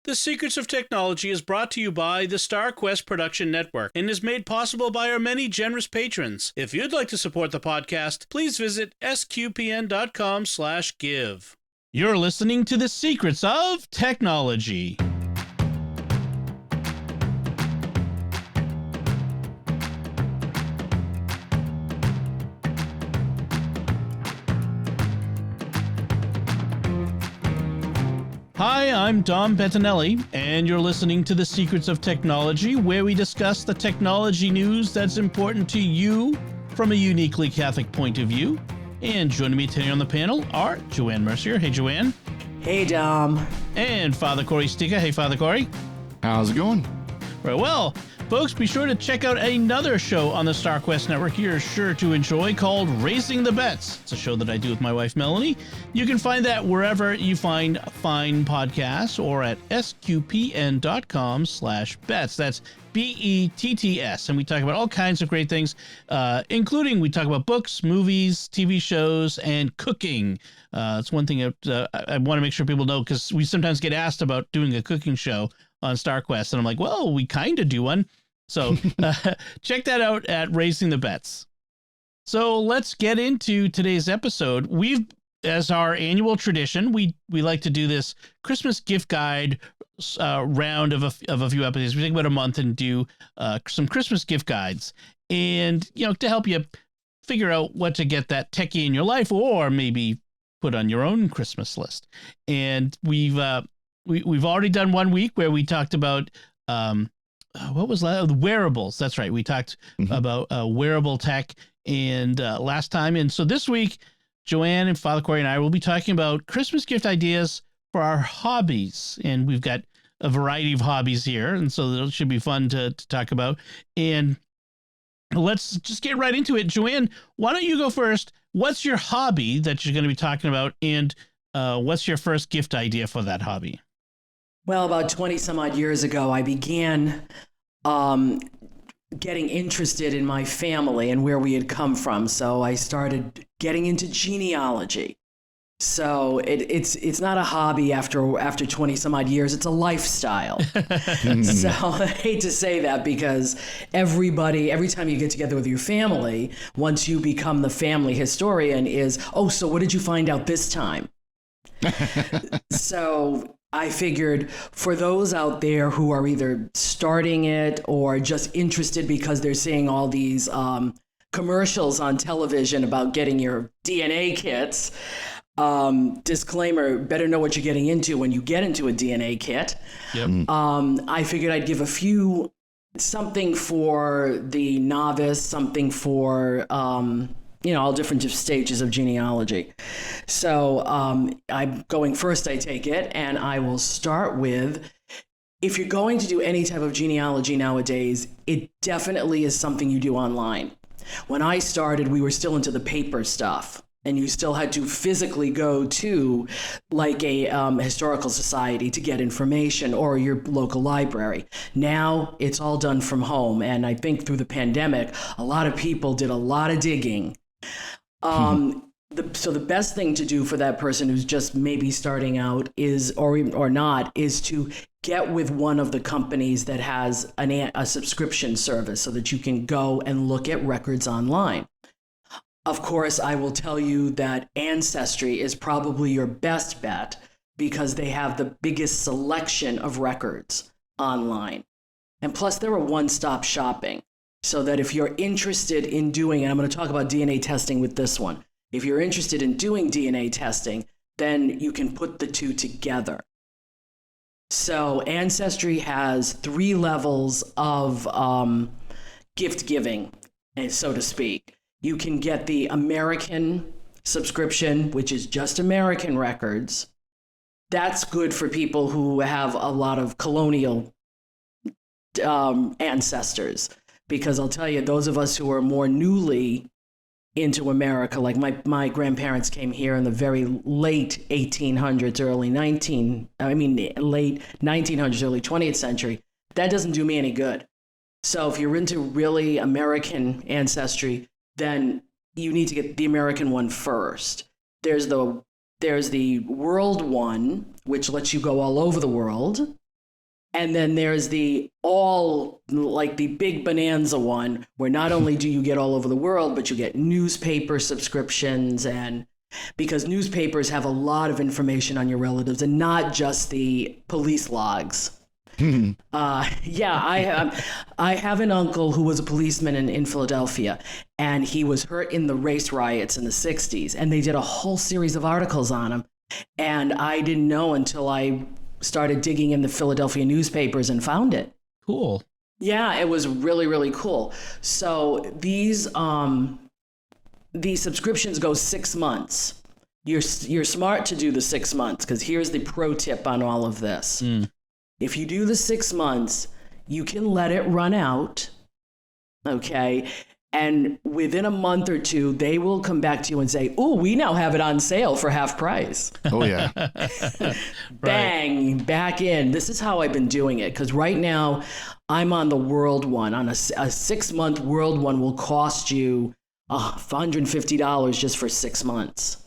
The Secrets of Technology is brought to you by the StarQuest Production Network and is made possible by our many generous patrons. If you'd like to support the podcast, please visit sqpn.com/give. You're listening to The Secrets of Technology. Hi, I'm Dom Bettinelli, and you're listening to The Secrets of Technology, where we discuss the technology news that's important to you from a uniquely Catholic point of view. And joining me today on the panel are Joanne Mercier. Hey, Joanne. Hey, Dom. And Father Cory Sticha. Hey, Father Cory. How's it going? Very well. Folks, be sure to check out another show on the StarQuest Network you're sure to enjoy called Raising the Bets. It's a show that I do with my wife, Melanie. You can find that wherever you find fine podcasts or at sqpn.com/bets. That's BETTS. And we talk about all kinds of great things, including we talk about books, movies, TV shows, and cooking. It's one thing that I want to make sure people know, because we sometimes get asked about doing a cooking show on StarQuest, and I'm like, well, we kind of do one. So check that out at Raising the Bets. So let's get into today's episode. As our annual tradition, we like to do this Christmas gift guide round of a few episodes. We take about a month and do some Christmas gift guides, and to help you figure out what to get that techie in your life, or maybe put on your own Christmas list. And we've already done 1 week where we talked about what was that? Wearables. That's right. We talked about wearable tech and last time. And so this week, Joanne and Father Cory and I will be talking about Christmas gift ideas for our hobbies. And we've got a variety of hobbies here, and so it should be fun to talk about. And let's just get right into it. Joanne, why don't you go first? What's your hobby that you're going to be talking about, and what's your first gift idea for that hobby? Well, about 20 some odd years ago, I began getting interested in my family and where we had come from. So I started getting into genealogy. So it's not a hobby after 20 some odd years. It's a lifestyle. So I hate to say that, because every time you get together with your family, once you become the family historian, so what did you find out this time? So I figured for those out there who are either starting it or just interested because they're seeing all these commercials on television about getting your DNA kits, disclaimer, better know what you're getting into when you get into a DNA kit. Yep. I figured I'd give something for the novice, something for all different stages of genealogy. So I'm going first, I take it, and I will start with, if you're going to do any type of genealogy nowadays, it definitely is something you do online. When I started, we were still into the paper stuff, and you still had to physically go to like a historical society to get information, or your local library. Now it's all done from home, and I think through the pandemic, a lot of people did a lot of digging. So the best thing to do for that person who's just maybe starting out is to get with one of the companies that has a subscription service, so that you can go and look at records online. Of course, I will tell you that Ancestry is probably your best bet, because they have the biggest selection of records online. And plus, they're a one-stop shopping. So that if you're interested in doing, and I'm going to talk about DNA testing with this one, if you're interested in doing DNA testing, then you can put the two together. So Ancestry has 3 levels of gift giving, so to speak. You can get the American subscription, which is just American records. That's good for people who have a lot of colonial ancestors. Because I'll tell you, those of us who are more newly into America, like my grandparents came here in the very late 1800s, late 1900s, early 20th century, that doesn't do me any good. So if you're into really American ancestry, then you need to get the American one first. There's the world one, which lets you go all over the world. And then there's the big bonanza one, where not only do you get all over the world, but you get newspaper subscriptions, and because newspapers have a lot of information on your relatives and not just the police logs. I have an uncle who was a policeman in Philadelphia, and he was hurt in the race riots in the 60s, and they did a whole series of articles on him. And I didn't know until I started digging in the Philadelphia newspapers and found it. Cool. Yeah, it was really, really cool. So these subscriptions go 6 months. You're smart to do the 6 months, because here's the pro tip on all of this. If you do the 6 months, you can let it run out, okay? And within a month or two, they will come back to you and say, "Oh, we now have it on sale for half price." Oh, yeah. Bang, back in. This is how I've been doing it, because right now I'm on the world one. On a 6-month world one will cost you $150 just for 6 months.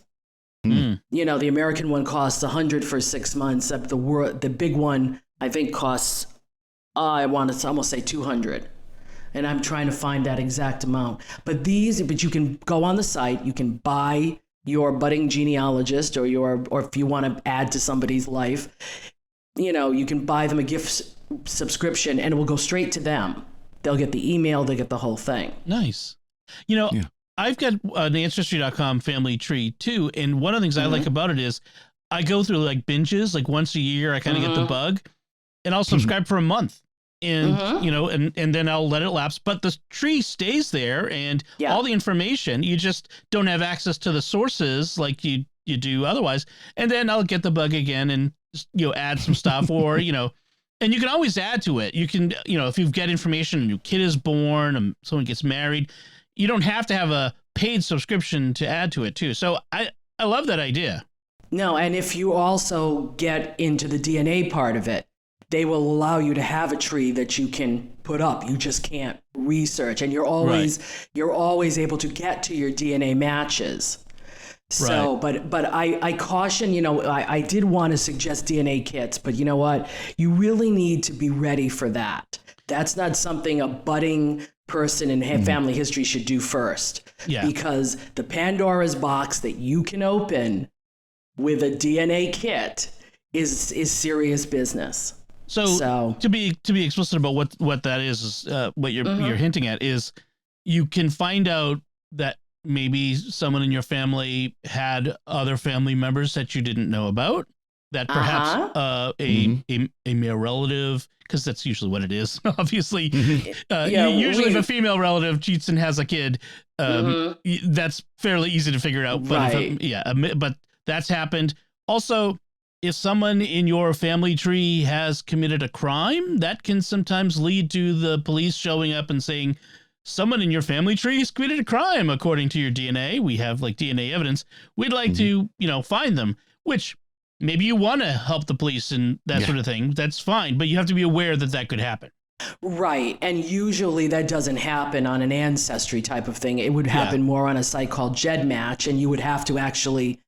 You know, the American one costs $100 for 6 months. The big one, I think, costs, I want to almost say $200. And I'm trying to find that exact amount. But you can go on the site, you can buy your budding genealogist or if you want to add to somebody's life, you know, you can buy them a gift subscription and it will go straight to them. They'll get the email, they get the whole thing. Nice. You know, I've got an Ancestry.com family tree too. And one of the things I like about it is I go through like binges, like once a year, I kind of get the bug, and I'll subscribe for a month. And, you know, and then I'll let it lapse, but the tree stays there, and all the information, you just don't have access to the sources like you do otherwise. And then I'll get the bug again and, you know, add some stuff or, you know, and you can always add to it. You can, you know, if you've got information, a new kid is born and someone gets married, you don't have to have a paid subscription to add to it too. So I love that idea. No. And if you also get into the DNA part of it, they will allow you to have a tree that you can put up. You just can't research, and you're always able to get to your DNA matches. So, but I caution, you know, I did want to suggest DNA kits, but you know what? You really need to be ready for that. That's not something a budding person in family history should do first. Yeah. Because the Pandora's box that you can open with a DNA kit is serious business. So to be explicit about what that is what you're hinting at is you can find out that maybe someone in your family had other family members that you didn't know about, that perhaps a male relative, because that's usually what it is. Obviously, usually if a female relative cheats and has a kid, that's fairly easy to figure out. But but that's happened. Also, if someone in your family tree has committed a crime, that can sometimes lead to the police showing up and saying, someone in your family tree has committed a crime according to your DNA. We have like DNA evidence. We'd like to, you know, find them, which maybe you want to help the police and that sort of thing. That's fine. But you have to be aware that that could happen. Right. And usually that doesn't happen on an ancestry type of thing. It would happen more on a site called GEDmatch, and you would have to actually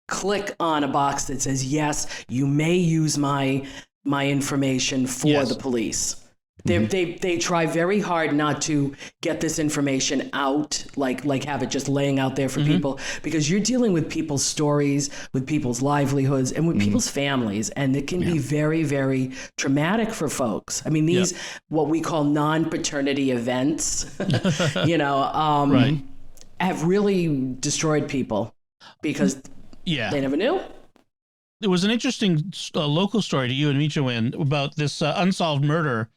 click on a box that says, yes, you may use my information for the police. They try very hard not to get this information out, like have it just laying out there for people, because you're dealing with people's stories, with people's livelihoods, and with people's families, and it can be very, very traumatic for folks. I mean, these what we call non-paternity events, you know, have really destroyed people because they never knew. There was an interesting local story to you and me, Joanne, about this unsolved murder.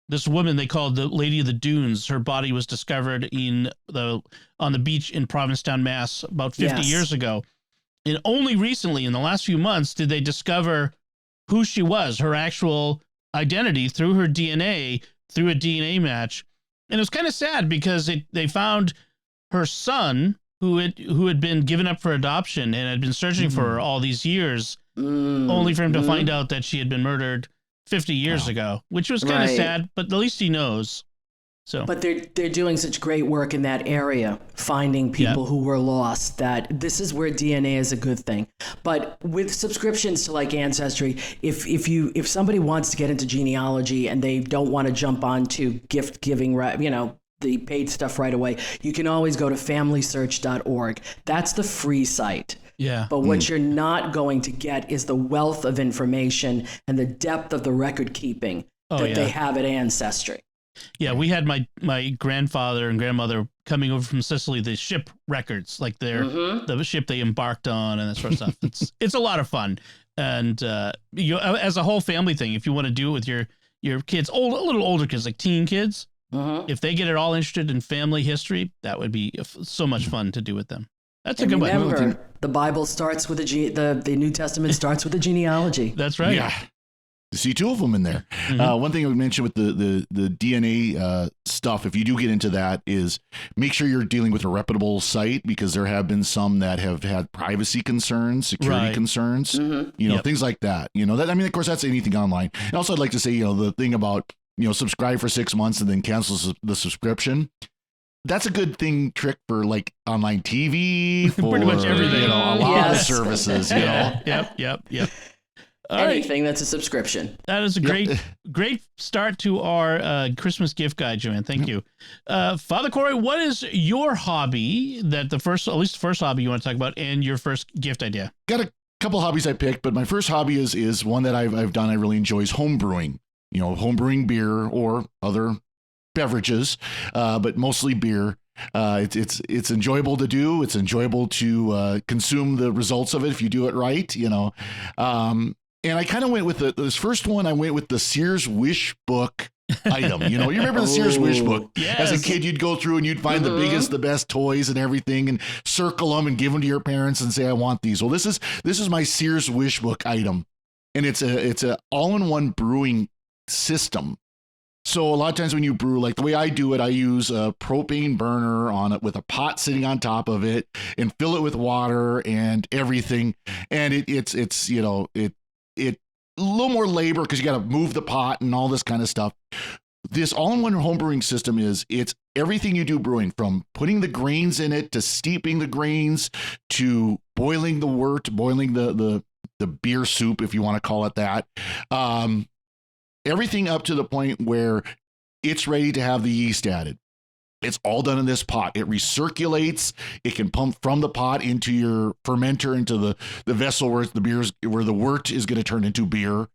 This woman they called the Lady of the Dunes. Her body was discovered on the beach in Provincetown, Mass, about 50 years ago. And only recently, in the last few months, did they discover who she was, her actual identity through her DNA, through a DNA match. And it was kind of sad because they found her son, who had been given up for adoption and had been searching for her all these years, only for him to find out that she had been murdered 50 years ago, which was kind of sad, but at least he knows. So, but they're doing such great work in that area, finding people who were lost, that this is where DNA is a good thing. But with subscriptions to like Ancestry, if somebody wants to get into genealogy and they don't want to jump onto gift giving, the paid stuff right away, you can always go to familysearch.org. That's the free site. yeah. But what you're not going to get is the wealth of information and the depth of the record keeping that they have at Ancestry. Yeah, we had my grandfather and grandmother coming over from Sicily, the ship records, like the ship they embarked on and that sort of stuff. It's a lot of fun. And as a whole family thing, if you want to do it with your kids, a little older kids, like teen kids, if they get it all interested in family history, that would be so much fun to do with them. That's a good one. Remember, the Bible starts with the New Testament starts with a genealogy. That's right. Yeah. You see two of them in there. One thing I would mention with the DNA stuff, if you do get into that, is make sure you're dealing with a reputable site, because there have been some that have had privacy concerns, security concerns, things like that. Of course, that's anything online. And also, I'd like to say, the thing about, subscribe for 6 months and then cancel the subscription. That's a good trick for like online TV, for pretty much everything. A lot of services. Yep. Anything that's a subscription. That is a great start to our Christmas gift guide, Joanne. Thank you. Father Cory, what is your hobby at least the first hobby you want to talk about, and your first gift idea? Got a couple hobbies I picked, but my first hobby is one that I've done. I really enjoy is home brewing. Home brewing beer or other beverages, but mostly beer. It's enjoyable to do. It's enjoyable to consume the results of it if you do it right. And I kind of went with this first one. I went with the Sears Wish Book item. You remember the Sears Wish Book? Yes. As a kid, you'd go through and you'd find the biggest, the best toys and everything, and circle them and give them to your parents and say, "I want these." Well, this is my Sears Wish Book item, and it's a all-in-one brewing system. So a lot of times when you brew, like the way I do it, I use a propane burner on it with a pot sitting on top of it, and fill it with water and everything. And it's a little more labor because you got to move the pot and all this kind of stuff. This all-in-one home brewing system it's everything you do brewing, from putting the grains in it to steeping the grains to boiling the wort, boiling the beer soup, if you want to call it that. Everything up to the point where it's ready to have the yeast added. It's all done in this pot. It recirculates. It can pump from the pot into your fermenter, into the vessel where the wort is going to turn into beer,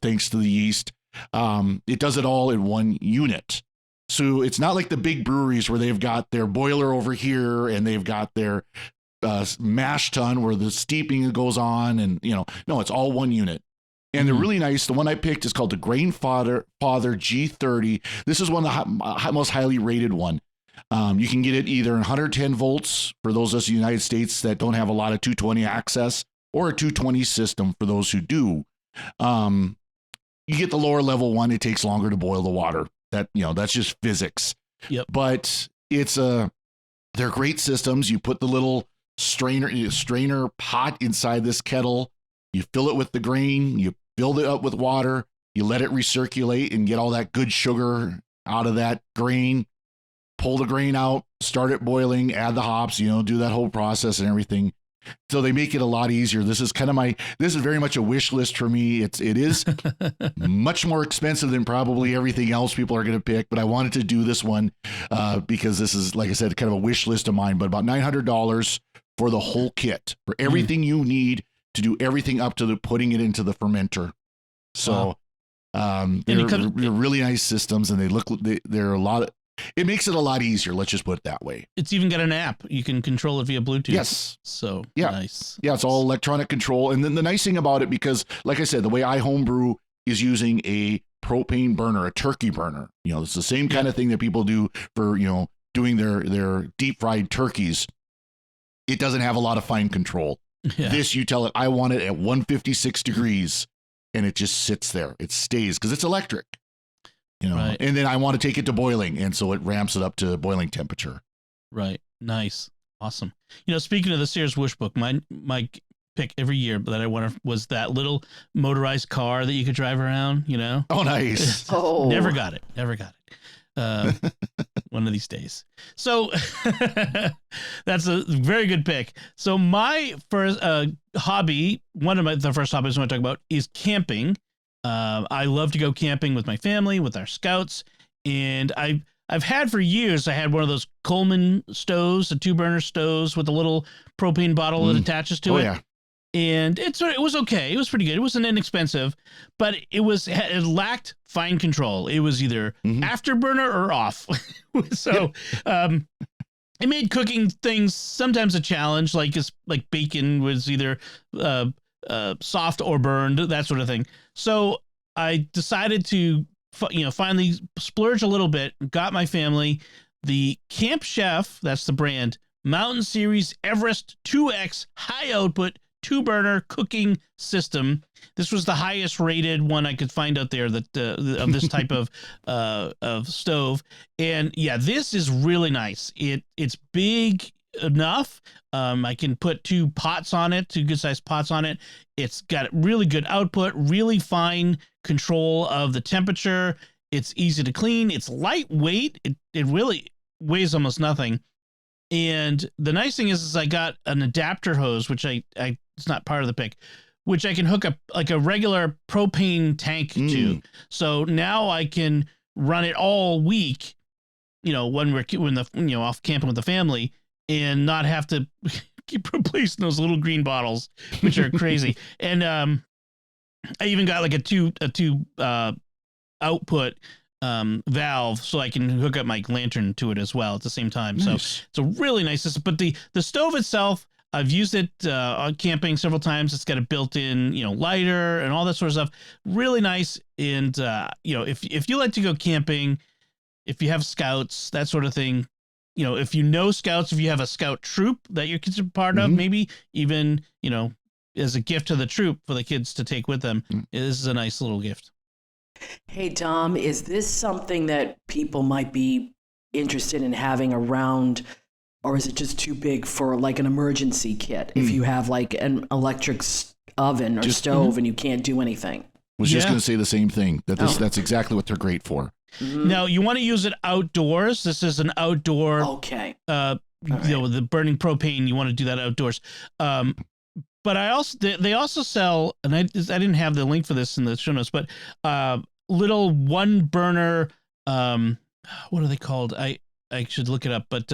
thanks to the yeast. It does it all in one unit. So it's not like the big breweries where they've got their boiler over here and they've got their mash tun where the steeping goes on, and no, it's all one unit. And they're really nice. The one I picked is called the Grainfather G30. This is one of the most highly rated one. You can get it either in 110 volts for those of us in the United States that don't have a lot of 220 access, or a 220 system for those who do. You get the lower level one. It takes longer to boil the water. That's just physics. Yep. But they're great systems. You put the little strainer pot inside this kettle. You fill it with the grain. You fill it up with water. You let it recirculate and get all that good sugar out of that grain. Pull the grain out, start it boiling, add the hops, do that whole process and everything. So they make it a lot easier. This is very much a wish list for me. It is much more expensive than probably everything else people are going to pick, but I wanted to do this one because this is, like I said, kind of a wish list of mine, but about $900 for the whole kit, for everything you need to do everything up to putting it into the fermenter. So they're really nice systems, and they're a lot of, it makes it a lot easier. Let's just put it that way. It's even got an app. You can control it via Bluetooth. Yes. So nice. Yeah, it's all electronic control. And then the nice thing about it, because like I said, the way I homebrew is using a propane burner, a turkey burner. It's the same kind of thing that people do for, doing their deep fried turkeys. It doesn't have a lot of fine control. Yeah. This, you tell it, I want it at 156 degrees, and it just sits there. It stays because it's electric. Right. And then I want to take it to boiling, and so it ramps it up to boiling temperature. Right. Nice. Awesome. Speaking of the Sears Wish Book, my pick every year that I wanted was that little motorized car that you could drive around, Oh, nice. Oh. Never got it. uh, one of these days. So that's a very good pick. So my first hobby, the first hobbies I want to talk about is camping. I love to go camping with my family, with our scouts, and I've had for years. I had one of those Coleman stoves, the 2-burner stoves with a little propane bottle that attaches to it. Yeah. And it was okay. It was pretty good. It wasn't inexpensive, but it lacked fine control. It was either afterburner or off. So it made cooking things sometimes a challenge, like bacon was either soft or burned, that sort of thing. So I decided to finally splurge a little bit, got my family the Camp Chef, that's the brand, Mountain Series Everest 2X high output 2-burner cooking system. This was the highest rated one I could find out there that of this type of stove. And yeah, this is really nice. It's big enough. I can put 2 pots on it, 2 good sized pots on it. It's got really good output, really fine control of the temperature. It's easy to clean. It's lightweight. It really weighs almost nothing. And the nice thing is I got an adapter hose, which it's not part of the pick, which I can hook up like a regular propane tank to. So now I can run it all week, when off camping with the family, and not have to keep replacing those little green bottles, which are crazy. And I even got like a two output valve, so I can hook up my lantern to it as well at the same time. Nice. So it's a really nice system. But the stove itself, I've used it on camping several times. It's got a built-in, lighter and all that sort of stuff. Really nice. And if you like to go camping, if you have scouts, that sort of thing, if you know scouts, if you have a scout troop that your kids are part of, maybe even, as a gift to the troop for the kids to take with them, this is a nice little gift. Hey, Tom, is this something that people might be interested in having around, or is it just too big for like an emergency kit if you have like an electric oven or stove and you can't do anything? Was just going to say the same thing, that's exactly what they're great for. Now, you want to use it outdoors. This is an outdoor. Okay. The burning propane, you want to do that outdoors. But they also sell, and I didn't have the link for this in the show notes, but little 1-burner, what are they called? I should look it up, but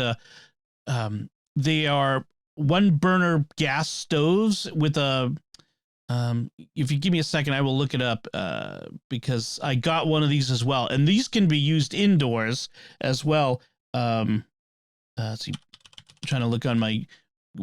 they are 1-burner gas stoves with a, if you give me a second, I will look it up because I got one of these as well. And these can be used indoors as well. Let's see, I'm trying to look on my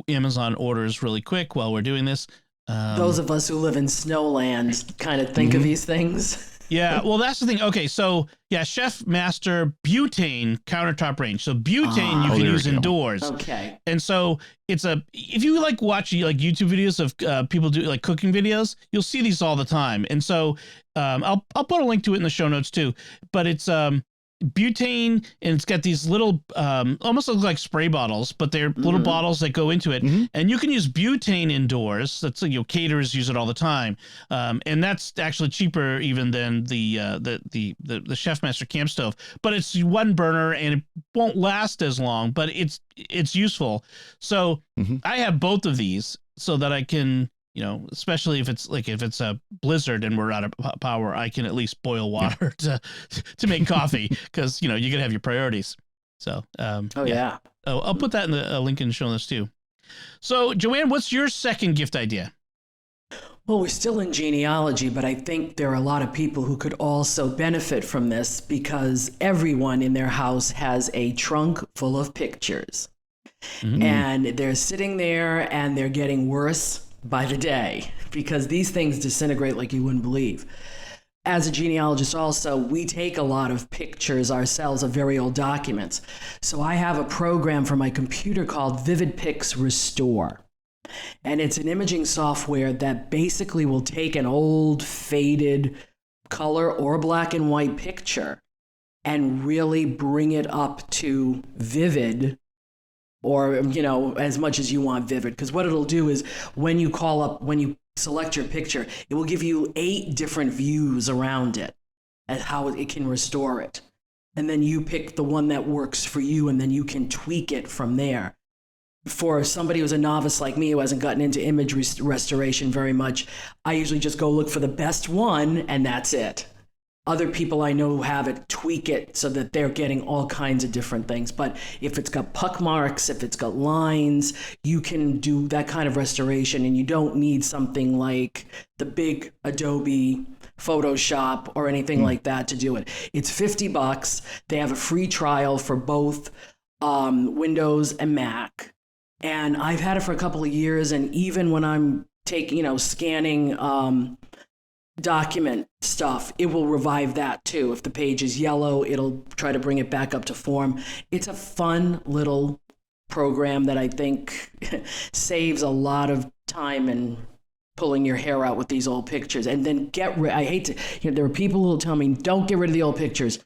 Amazon orders really quick while we're doing this. Those of us who live in Snowland kind of think of these things. Yeah, well, that's the thing. Okay, so yeah, Chef Master butane countertop range. So butane you can use indoors. Okay. And so if you watch YouTube videos of people do like cooking videos, you'll see these all the time. And so I'll put a link to it in the show notes too. But it's butane, and it's got these little almost look like spray bottles, but they're little bottles that go into it, and you can use butane indoors. That's caterers use it all the time, and that's actually cheaper even than the Chef Master camp stove. But it's 1-burner and it won't last as long, but it's useful. So I have both of these so that I can, especially if it's a blizzard and we're out of power, I can at least boil water to make coffee, because you gotta have your priorities. So I'll put that in the link in the show notes too. So Joanne, what's your second gift idea? Well, we're still in genealogy, but I think there are a lot of people who could also benefit from this, because everyone in their house has a trunk full of pictures, and they're sitting there and they're getting worse by the day, because these things disintegrate like you wouldn't believe. As a genealogist also, we take a lot of pictures ourselves of very old documents. So I have a program for my computer called VividPix Restore. And it's an imaging software that basically will take an old faded color or black and white picture and really bring it up to vivid, or, as much as you want vivid. Because what it'll do is when you select your picture, it will give you 8 different views around it and how it can restore it. and then you pick the one that works for you, and then you can tweak it from there. For somebody who's a novice like me who hasn't gotten into image restoration very much, I usually just go look for the best one, and that's it. Other people I know who have it tweak it so that they're getting all kinds of different things. But if it's got puck marks, if it's got lines, you can do that kind of restoration, and you don't need something like the big Adobe Photoshop or anything like that to do it. It's $50. They have a free trial for both Windows and Mac. And I've had it for a couple of years, and even when I'm scanning document stuff, it will revive that too. If the page is yellow, it'll try to bring it back up to form. It's a fun little program that I think saves a lot of time and pulling your hair out with these old pictures. And then I hate to, there are people who will tell me, don't get rid of the old pictures.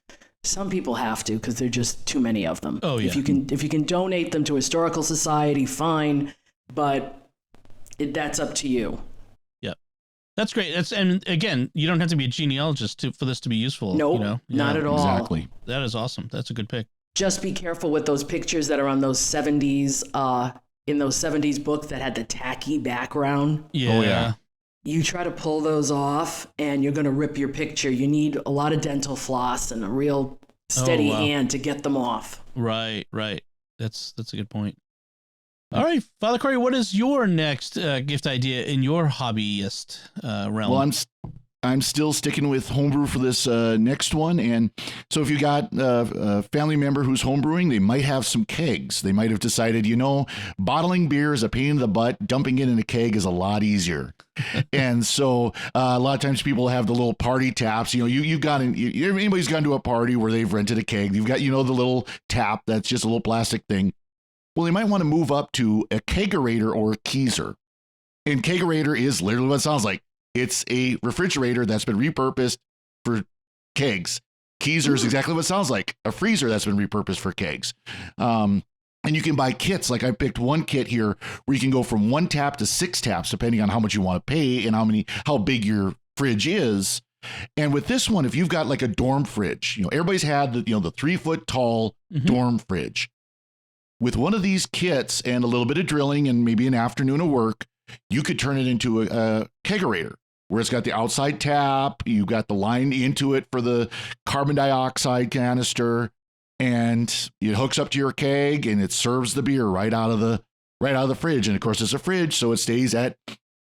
Some people have to, because there are just too many of them. Oh, yeah. If you can donate them to a historical society, fine, but that's up to you. That's great. And again, you don't have to be a genealogist for this to be useful. Nope, not at all. Exactly. That is awesome. That's a good pick. Just be careful with those pictures that are on those 70s, in those 70s books that had the tacky background. Yeah. Oh, yeah. You try to pull those off, and you're going to rip your picture. You need a lot of dental floss and a real steady hand to get them off. Right. That's a good point. All right, Father Cory, what is your next gift idea in your hobbyist realm? Well, I'm still sticking with homebrew for this next one. And so if you got a family member who's homebrewing, they might have some kegs. They might have decided, bottling beer is a pain in the butt. Dumping it in a keg is a lot easier. And so a lot of times people have the little party taps. Anybody's gone to a party where they've rented a keg. You've got, the little tap that's just a little plastic thing. Well, they might want to move up to a kegerator or a keezer. And kegerator is literally what it sounds like. It's a refrigerator that's been repurposed for kegs. Keezer is exactly what it sounds like. A freezer that's been repurposed for kegs. And you can buy kits. Like I picked one kit here where you can go from 1 tap to 6 taps, depending on how much you want to pay and how big your fridge is. And with this one, if you've got like a dorm fridge, everybody's had the 3-foot tall dorm fridge. With one of these kits and a little bit of drilling and maybe an afternoon of work, you could turn it into a kegerator where it's got the outside tap, you've got the line into it for the carbon dioxide canister, and it hooks up to your keg and it serves the beer right out of the fridge. And of course, it's a fridge, so it stays at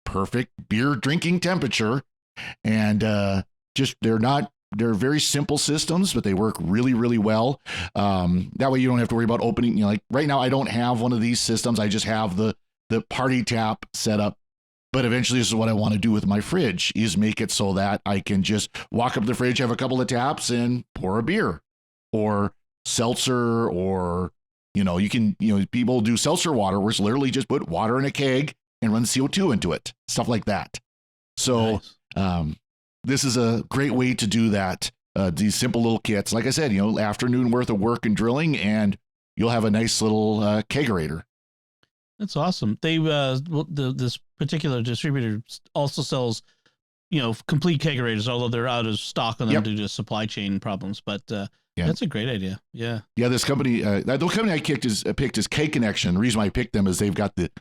perfect beer drinking temperature. And they're very simple systems, but they work really, really well. That way you don't have to worry about opening. Like right now, I don't have one of these systems. I just have the party tap set up. But eventually, this is what I want to do with my fridge: is make it so that I can just walk up to the fridge, have a couple of taps, and pour a beer or seltzer, or people do seltzer water, where it's literally just put water in a keg and run CO2 into it, stuff like that. So. Nice. This is a great way to do that. These simple little kits, like I said, afternoon worth of work and drilling, and you'll have a nice little kegerator. That's awesome. They this particular distributor also sells, complete kegerators, although they're out of stock on them due to supply chain problems. But that's a great idea. Yeah. Yeah. This company, the company I picked is Keg Connection. The reason why I picked them is they've got the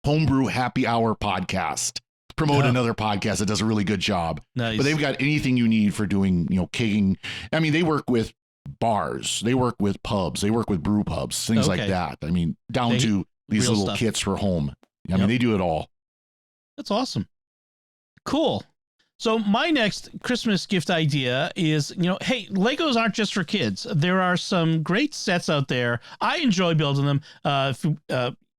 Homebrew Happy Hour podcast. Promote another podcast that does a really good job. Nice. But they've got anything you need for doing, kegging. I mean, they work with bars, they work with pubs, they work with brew pubs, things like that. I mean, down to these little stuff. Kits for home. I mean, they do it all. That's awesome. Cool. So my next Christmas gift idea is, hey, Legos aren't just for kids. There are some great sets out there. I enjoy building them.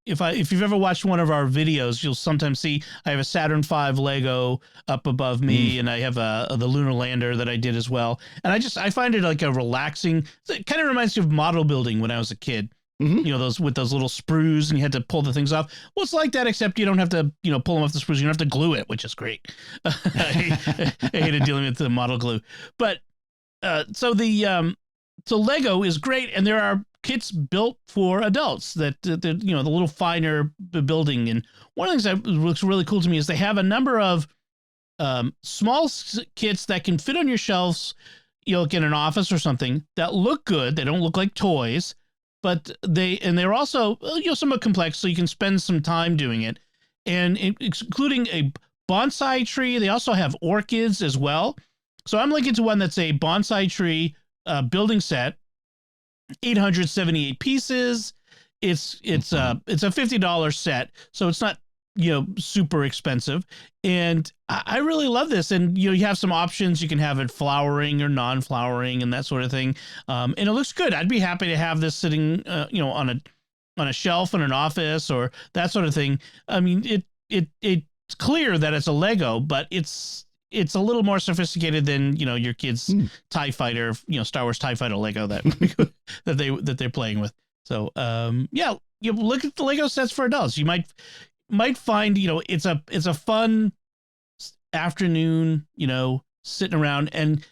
If you've ever watched one of our videos, you'll sometimes see I have a Saturn V Lego up above me, and I have the lunar lander that I did as well. And I find it like a relaxing. It kind of reminds me of model building when I was a kid. Those with those little sprues, and you had to pull the things off. Well, it's like that, except you don't have to pull them off the sprues. You don't have to glue it, which is great. I hated dealing with the model glue, but so Lego is great, and there are kits built for adults that the little finer building. And one of the things that looks really cool to me is they have a number of small kits that can fit on your shelves, you'll get an office or something that look good. They don't look like toys, but they're also, somewhat complex, so you can spend some time doing it. And including a bonsai tree. They also have orchids as well. So I'm looking to one that's a bonsai tree building set, 878 pieces. It's a $50 set, so it's not super expensive. And I really love this. And you have some options. You can have it flowering or non-flowering and that sort of thing. And it looks good. I'd be happy to have this sitting on a shelf in an office or that sort of thing. I mean, it's clear that it's a Lego, but it's a little more sophisticated than your kids' TIE Fighter, Star Wars TIE Fighter Lego that they're playing with. So you look at the Lego sets for adults. You might find it's a fun afternoon, sitting around, and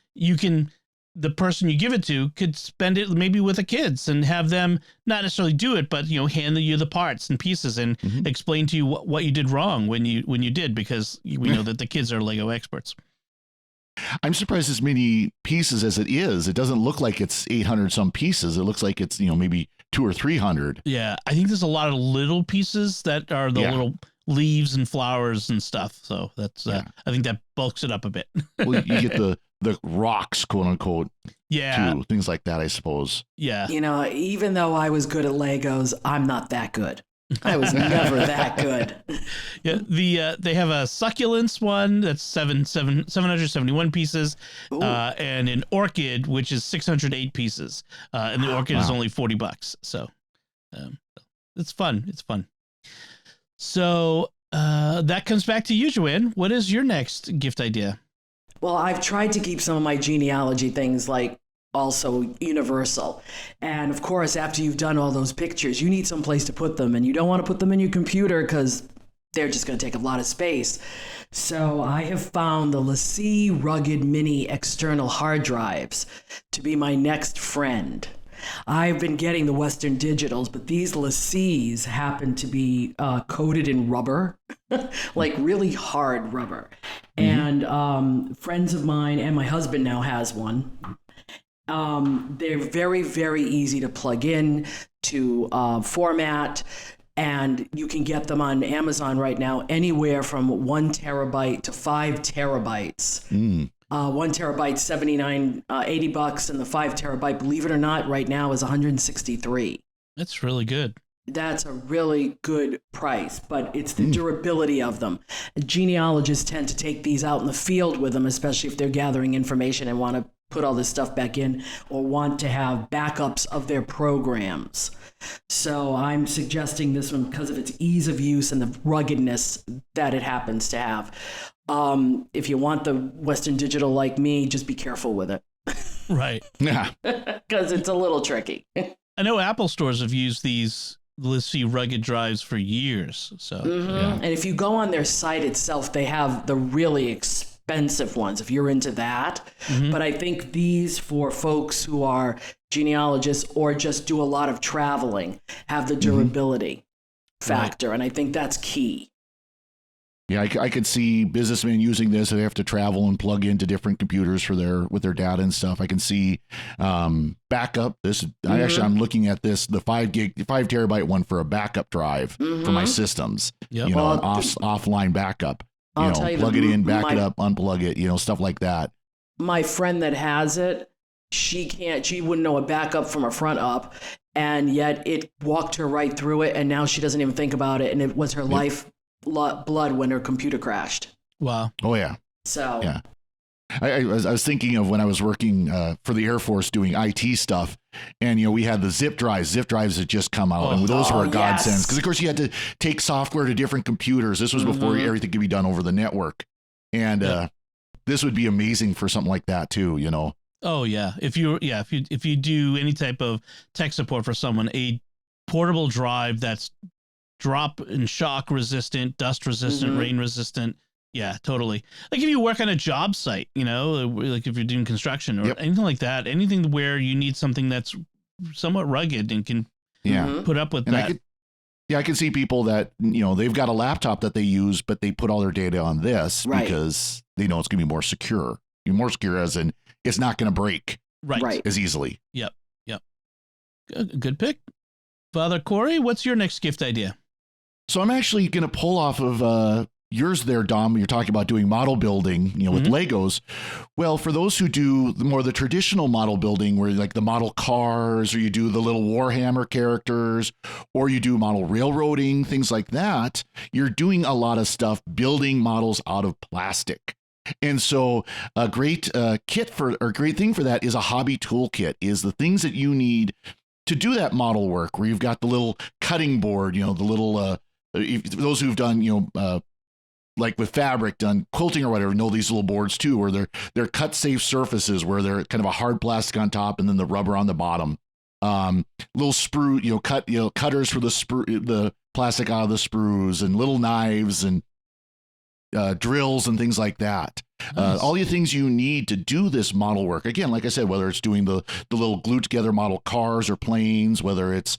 the person you give it to could spend it maybe with the kids and have them not necessarily do it, but hand you the parts and pieces and explain to you what you did wrong when you did, because we know that the kids are Lego experts. I'm surprised as many pieces as it is. It doesn't look like it's 800 some pieces. It looks like it's maybe 200 or 300. Yeah, I think there's a lot of little pieces that are the little leaves and flowers and stuff. So that's I think that bulks it up a bit. Well, you get the rocks, quote unquote. Yeah, too, things like that, I suppose. Yeah, even though I was good at Legos, I'm not that good. I was never that good. Yeah, they have a succulents one that's 771 pieces, and an orchid which is 608 pieces, and the orchid is only $40. So, it's fun. It's fun. So that comes back to you, Joanne. What is your next gift idea? Well, I've tried to keep some of my genealogy things also universal. And of course, after you've done all those pictures, you need some place to put them, and you don't want to put them in your computer because they're just going to take a lot of space. So I have found the LaCie Rugged Mini external hard drives to be my next friend. I've been getting the Western Digitals, but these LaCies happen to be coated in rubber, like really hard rubber. And friends of mine, and my husband now has one. They're very, very easy to plug in, to format, and you can get them on Amazon right now anywhere from 1 terabyte to 5 terabytes. 1 terabyte, $80, and the 5 terabyte, believe it or not, right now is $163. That's really good. That's a really good price, but it's the durability of them. Genealogists tend to take these out in the field with them, especially if they're gathering information and want to put all this stuff back in or want to have backups of their programs. So I'm suggesting this one because of its ease of use and the ruggedness that it happens to have. If you want the Western Digital like me, just be careful with it. Right. Yeah. Because it's a little tricky. I know Apple stores have used these LaCie rugged drives for years. So, And if you go on their site itself, they have the really expensive ones if you're into that. But I think these, for folks who are genealogists or just do a lot of traveling, have the durability factor. And I think that's key. Yeah, I could see businessmen using this. They have to travel and plug into different computers with their data and stuff. I can see backup. I'm looking at this, the 5 terabyte one for a backup drive for my systems. Yep. Offline backup. Plug it in, back it up, unplug it. Stuff like that. My friend that has it, she wouldn't know a backup from a front up, and yet it walked her right through it, and now she doesn't even think about it, and it was her life blood when her computer crashed. Wow. Oh yeah. So yeah. I was thinking of when I was working for the Air Force doing IT stuff, and we had the zip drives. Zip drives had just come out, and those were a godsend because, of course, you had to take software to different computers. This was before everything could be done over the network, and this would be amazing for something like that too. Oh yeah, if you do any type of tech support for someone, a portable drive that's drop and shock resistant, dust resistant, rain resistant. Yeah, totally. Like if you work on a job site, like if you're doing construction or anything like that, anything where you need something that's somewhat rugged and can put up with that. I can see people that, they've got a laptop that they use, but they put all their data on this because they know it's going to be more secure. More secure as in it's not going to break Right. as easily. Yep. Good pick. Father Cory, what's your next gift idea? So I'm actually going to pull off of yours there, Dom. You're talking about doing model building, with Legos. Well, for those who do the traditional model building, where like the model cars, or you do the little Warhammer characters, or you do model railroading, things like that, you're doing a lot of stuff building models out of plastic. And so a great great thing for that is a hobby toolkit, is the things that you need to do that model work, where you've got the little cutting board, the little, those who've done, like with fabric, done quilting or whatever, know these little boards too, where they're cut safe surfaces, where they're kind of a hard plastic on top and then the rubber on the bottom. Little sprue, cutters for the plastic out of the sprues, and little knives and drills and things like that. Nice. All the things you need to do this model work. Again, like I said, whether it's doing the little glued together model cars or planes, whether it's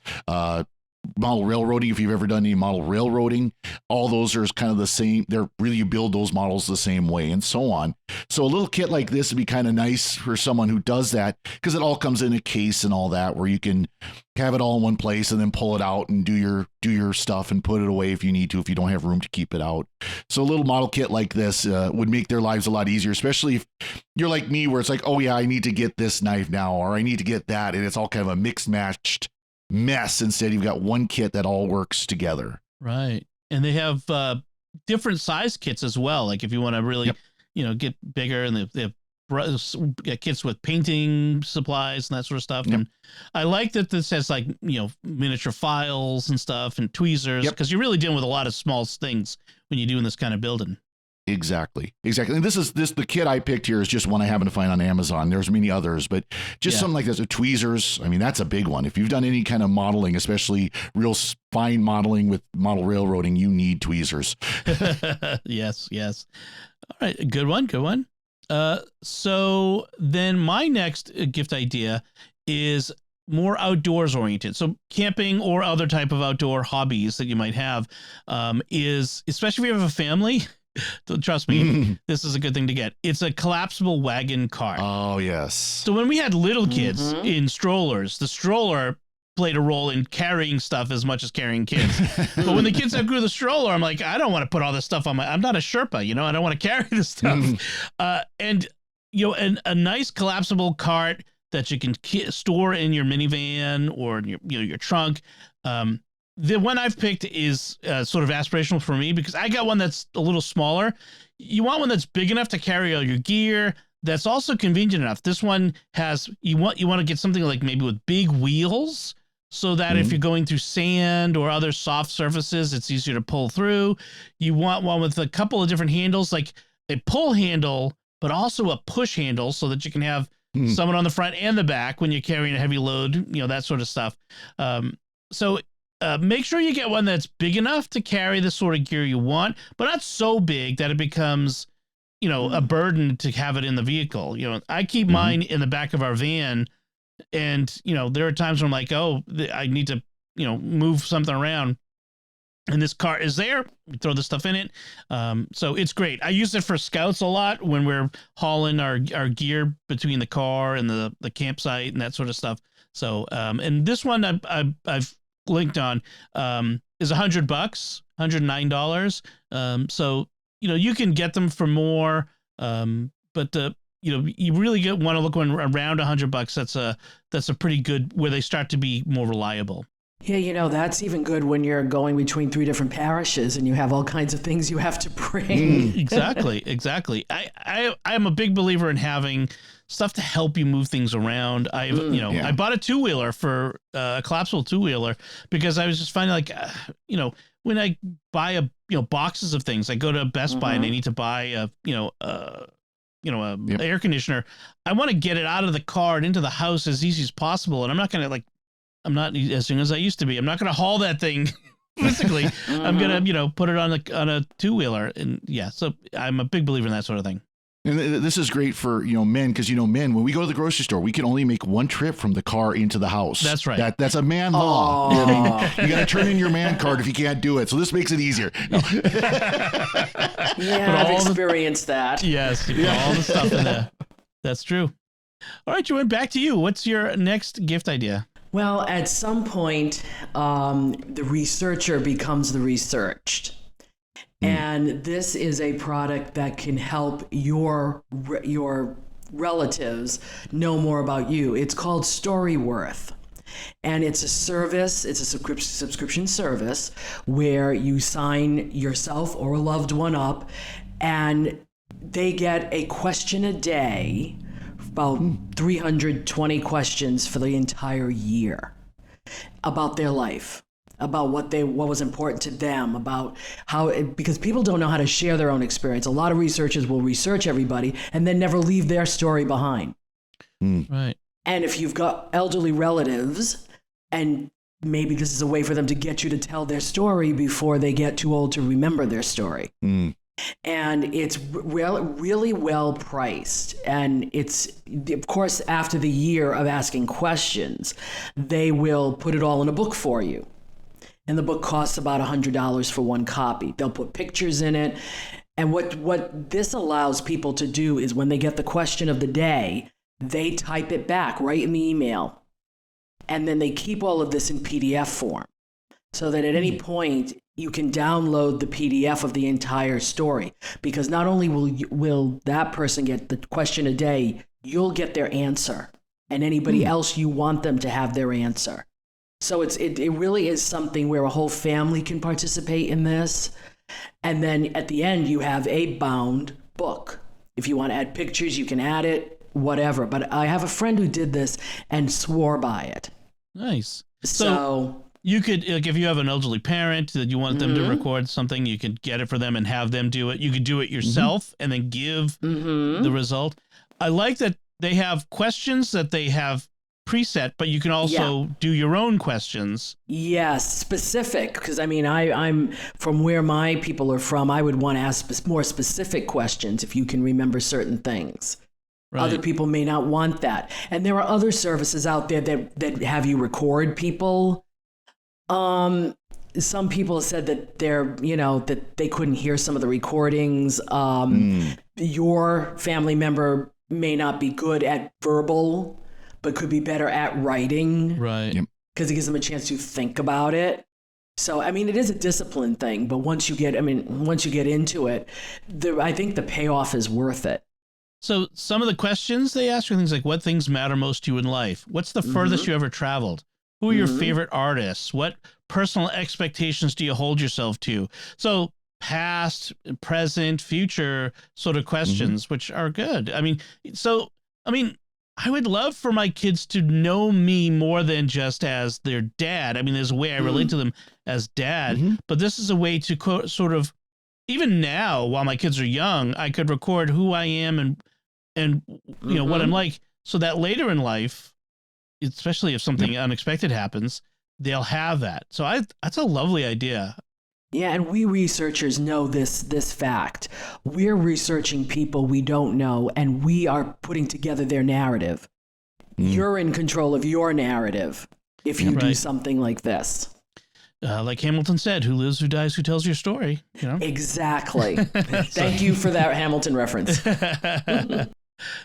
model railroading, if you've ever done any model railroading, all those are kind of the same. You build those models the same way, and so on. So a little kit like this would be kind of nice for someone who does that, because it all comes in a case and all that, where you can have it all in one place and then pull it out and do your stuff and put it away if you need to, if you don't have room to keep it out. So a little model kit like this would make their lives a lot easier, especially if you're like me, where it's like, oh yeah, I need to get this knife now, or I need to get that, and it's all kind of a mixed matched mess. Instead, you've got one kit that all works together. Right. And they have different size kits as well. Like if you want to really, get bigger, and they have kits with painting supplies and that sort of stuff. Yep. And I like that this has like, miniature files and stuff and tweezers, because you're really dealing with a lot of small things when you're doing this kind of building. Exactly. And the kit I picked here is just one I happen to find on Amazon. There's many others, but just something like this. Tweezers, I mean, that's a big one. If you've done any kind of modeling, especially real fine modeling with model railroading, you need tweezers. Yes. All right. Good one. So then my next gift idea is more outdoors oriented. So camping or other type of outdoor hobbies that you might have is, especially if you have a family, trust me, this is a good thing to get. It's a collapsible wagon cart. Oh, yes. So when we had little kids in strollers, the stroller played a role in carrying stuff as much as carrying kids. But when the kids outgrew the stroller, I'm like, I don't want to put all this stuff on I'm not a Sherpa, I don't want to carry this stuff. And a nice collapsible cart that you can store in your minivan or your trunk. The one I've picked is sort of aspirational for me, because I got one that's a little smaller. You want one that's big enough to carry all your gear, that's also convenient enough. This one has, you want to get something like maybe with big wheels, so that if you're going through sand or other soft surfaces, it's easier to pull through. You want one with a couple of different handles, like a pull handle, but also a push handle, so that you can have someone on the front and the back when you're carrying a heavy load, that sort of stuff. So make sure you get one that's big enough to carry the sort of gear you want, but not so big that it becomes, a burden to have it in the vehicle. I keep mine in the back of our van, and, there are times when I'm like, oh, I need to, move something around, and this cart is there. We throw the stuff in it. So it's great. I use it for scouts a lot when we're hauling our gear between the car and the campsite and that sort of stuff. So, and this one I've linked on is $100, $109. So you can get them for more, but you really want to look around $100. That's a pretty good, where they start to be more reliable. Yeah, that's even good when you're going between 3 different parishes and you have all kinds of things you have to bring. Exactly. I am a big believer in having stuff to help you move things around. I bought a 2-wheeler for a collapsible 2-wheeler, because I was just finding like, when I buy boxes of things, I go to Best Buy and I need to buy a air conditioner. I want to get it out of the car and into the house as easy as possible. And I'm not as soon as I used to be. I'm not going to haul that thing physically. I'm going to, put it on a 2-wheeler. And so I'm a big believer in that sort of thing. And this is great for, men, because, men, when we go to the grocery store, we can only make one trip from the car into the house. That's right. That's a man law. You got to turn in your man card if you can't do it. So this makes it easier. No. Yeah, I've experienced that. Yes, you put all the stuff in there. That's true. All right, Joanne, back to you. What's your next gift idea? Well, at some point, the researcher becomes the researched. And this is a product that can help your relatives know more about you. It's called Storyworth. And it's a service, it's a subscription service where you sign yourself or a loved one up, and they get a question a day, about 320 questions for the entire year about their life, about what was important to them, about because people don't know how to share their own experience. A lot of researchers will research everybody and then never leave their story behind. Right. And if you've got elderly relatives, and maybe this is a way for them to get you to tell their story before they get too old to remember their story. And it's really well priced. And it's, of course, after the year of asking questions, they will put it all in a book for you. And the book costs about $100 for one copy. They'll put pictures in it. And what this allows people to do is when they get the question of the day, they type it back right in the email. And then they keep all of this in PDF form so that at any point you can download the PDF of the entire story. Because not only will that person get the question a day, you'll get their answer. And anybody else you want them to have their answer. So it really is something where a whole family can participate in this. And then at the end, you have a bound book. If you want to add pictures, you can add it. Whatever. But I have a friend who did this and swore by it. Nice. So you could, like, if you have an elderly parent that you want them to record something, you could get it for them and have them do it. You could do it yourself and then give the result. I like that they have questions that they have preset, but you can also do your own questions. Yes, specific. Because I mean, I'm from where my people are from. I would want to ask more specific questions if you can remember certain things. Right. Other people may not want that. And there are other services out there that have you record people. Some people said that that they couldn't hear some of the recordings. Your family member may not be good at verbal, but could be better at writing. Right. Because it gives them a chance to think about it. So, I mean, it is a discipline thing, but once you get into it, I think the payoff is worth it. So some of the questions they ask are things like, what things matter most to you in life? What's the furthest you ever traveled? Who are your favorite artists? What personal expectations do you hold yourself to? So past, present, future sort of questions, which are good. I mean, I would love for my kids to know me more than just as their dad. I mean, there's a way I relate to them as dad, but this is a way to sort of, even now, while my kids are young, I could record who I am and you know what I'm like, so that later in life, especially if something unexpected happens, they'll have that. So that's a lovely idea. Yeah, and we researchers know this fact. We're researching people we don't know, and we are putting together their narrative. You're in control of your narrative if you do something like this. Like Hamilton said, who lives, who dies, who tells your story. You know? Exactly. Thank you for that Hamilton reference.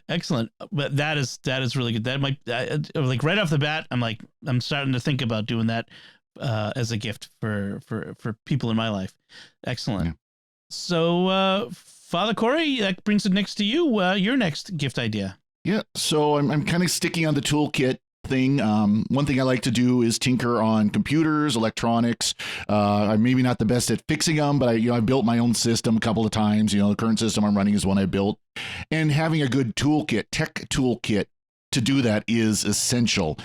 Excellent. But that is really good. That might like right off the bat, I'm starting to think about doing that as a gift for people in my life. Excellent. Yeah. So Father Cory, that brings it next to you. Your next gift idea. Yeah. So I'm kind of sticking on the toolkit thing. One thing I like to do is tinker on computers, electronics. I'm maybe not the best at fixing them, but I built my own system a couple of times. The current system I'm running is one I built, and having a good tech toolkit to do that is essential.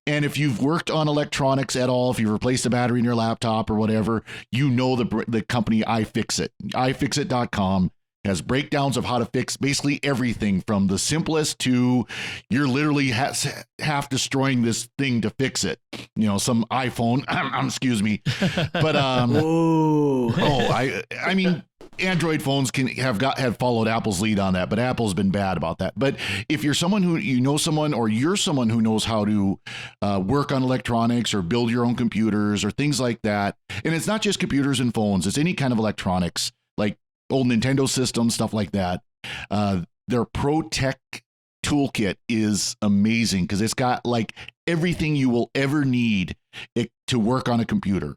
And if you've worked on electronics at all, if you've replaced a battery in your laptop or whatever, the company iFixit. iFixit.com has breakdowns of how to fix basically everything from the simplest to you're literally half destroying this thing to fix it. Some iPhone, excuse me. But I mean, Android phones have followed Apple's lead on that, but Apple's been bad about that. But if you're someone who someone, or you're someone who knows how to work on electronics or build your own computers or things like that, and it's not just computers and phones, it's any kind of electronics like old Nintendo systems, stuff like that. Their Pro Tech toolkit is amazing because it's got like everything you will ever need to work on a computer.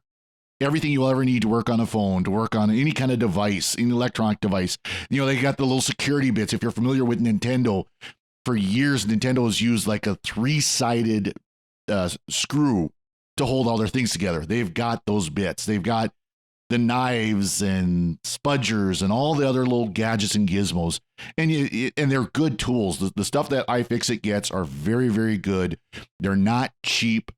Everything you'll ever need to work on a phone, to work on any kind of device, any electronic device. You know, they got the little security bits. If you're familiar with Nintendo, for years, Nintendo has used like a 3-sided screw to hold all their things together. They've got those bits. They've got the knives and spudgers and all the other little gadgets and gizmos. And they're good tools. The stuff that iFixit gets are very, very good. They're not cheap.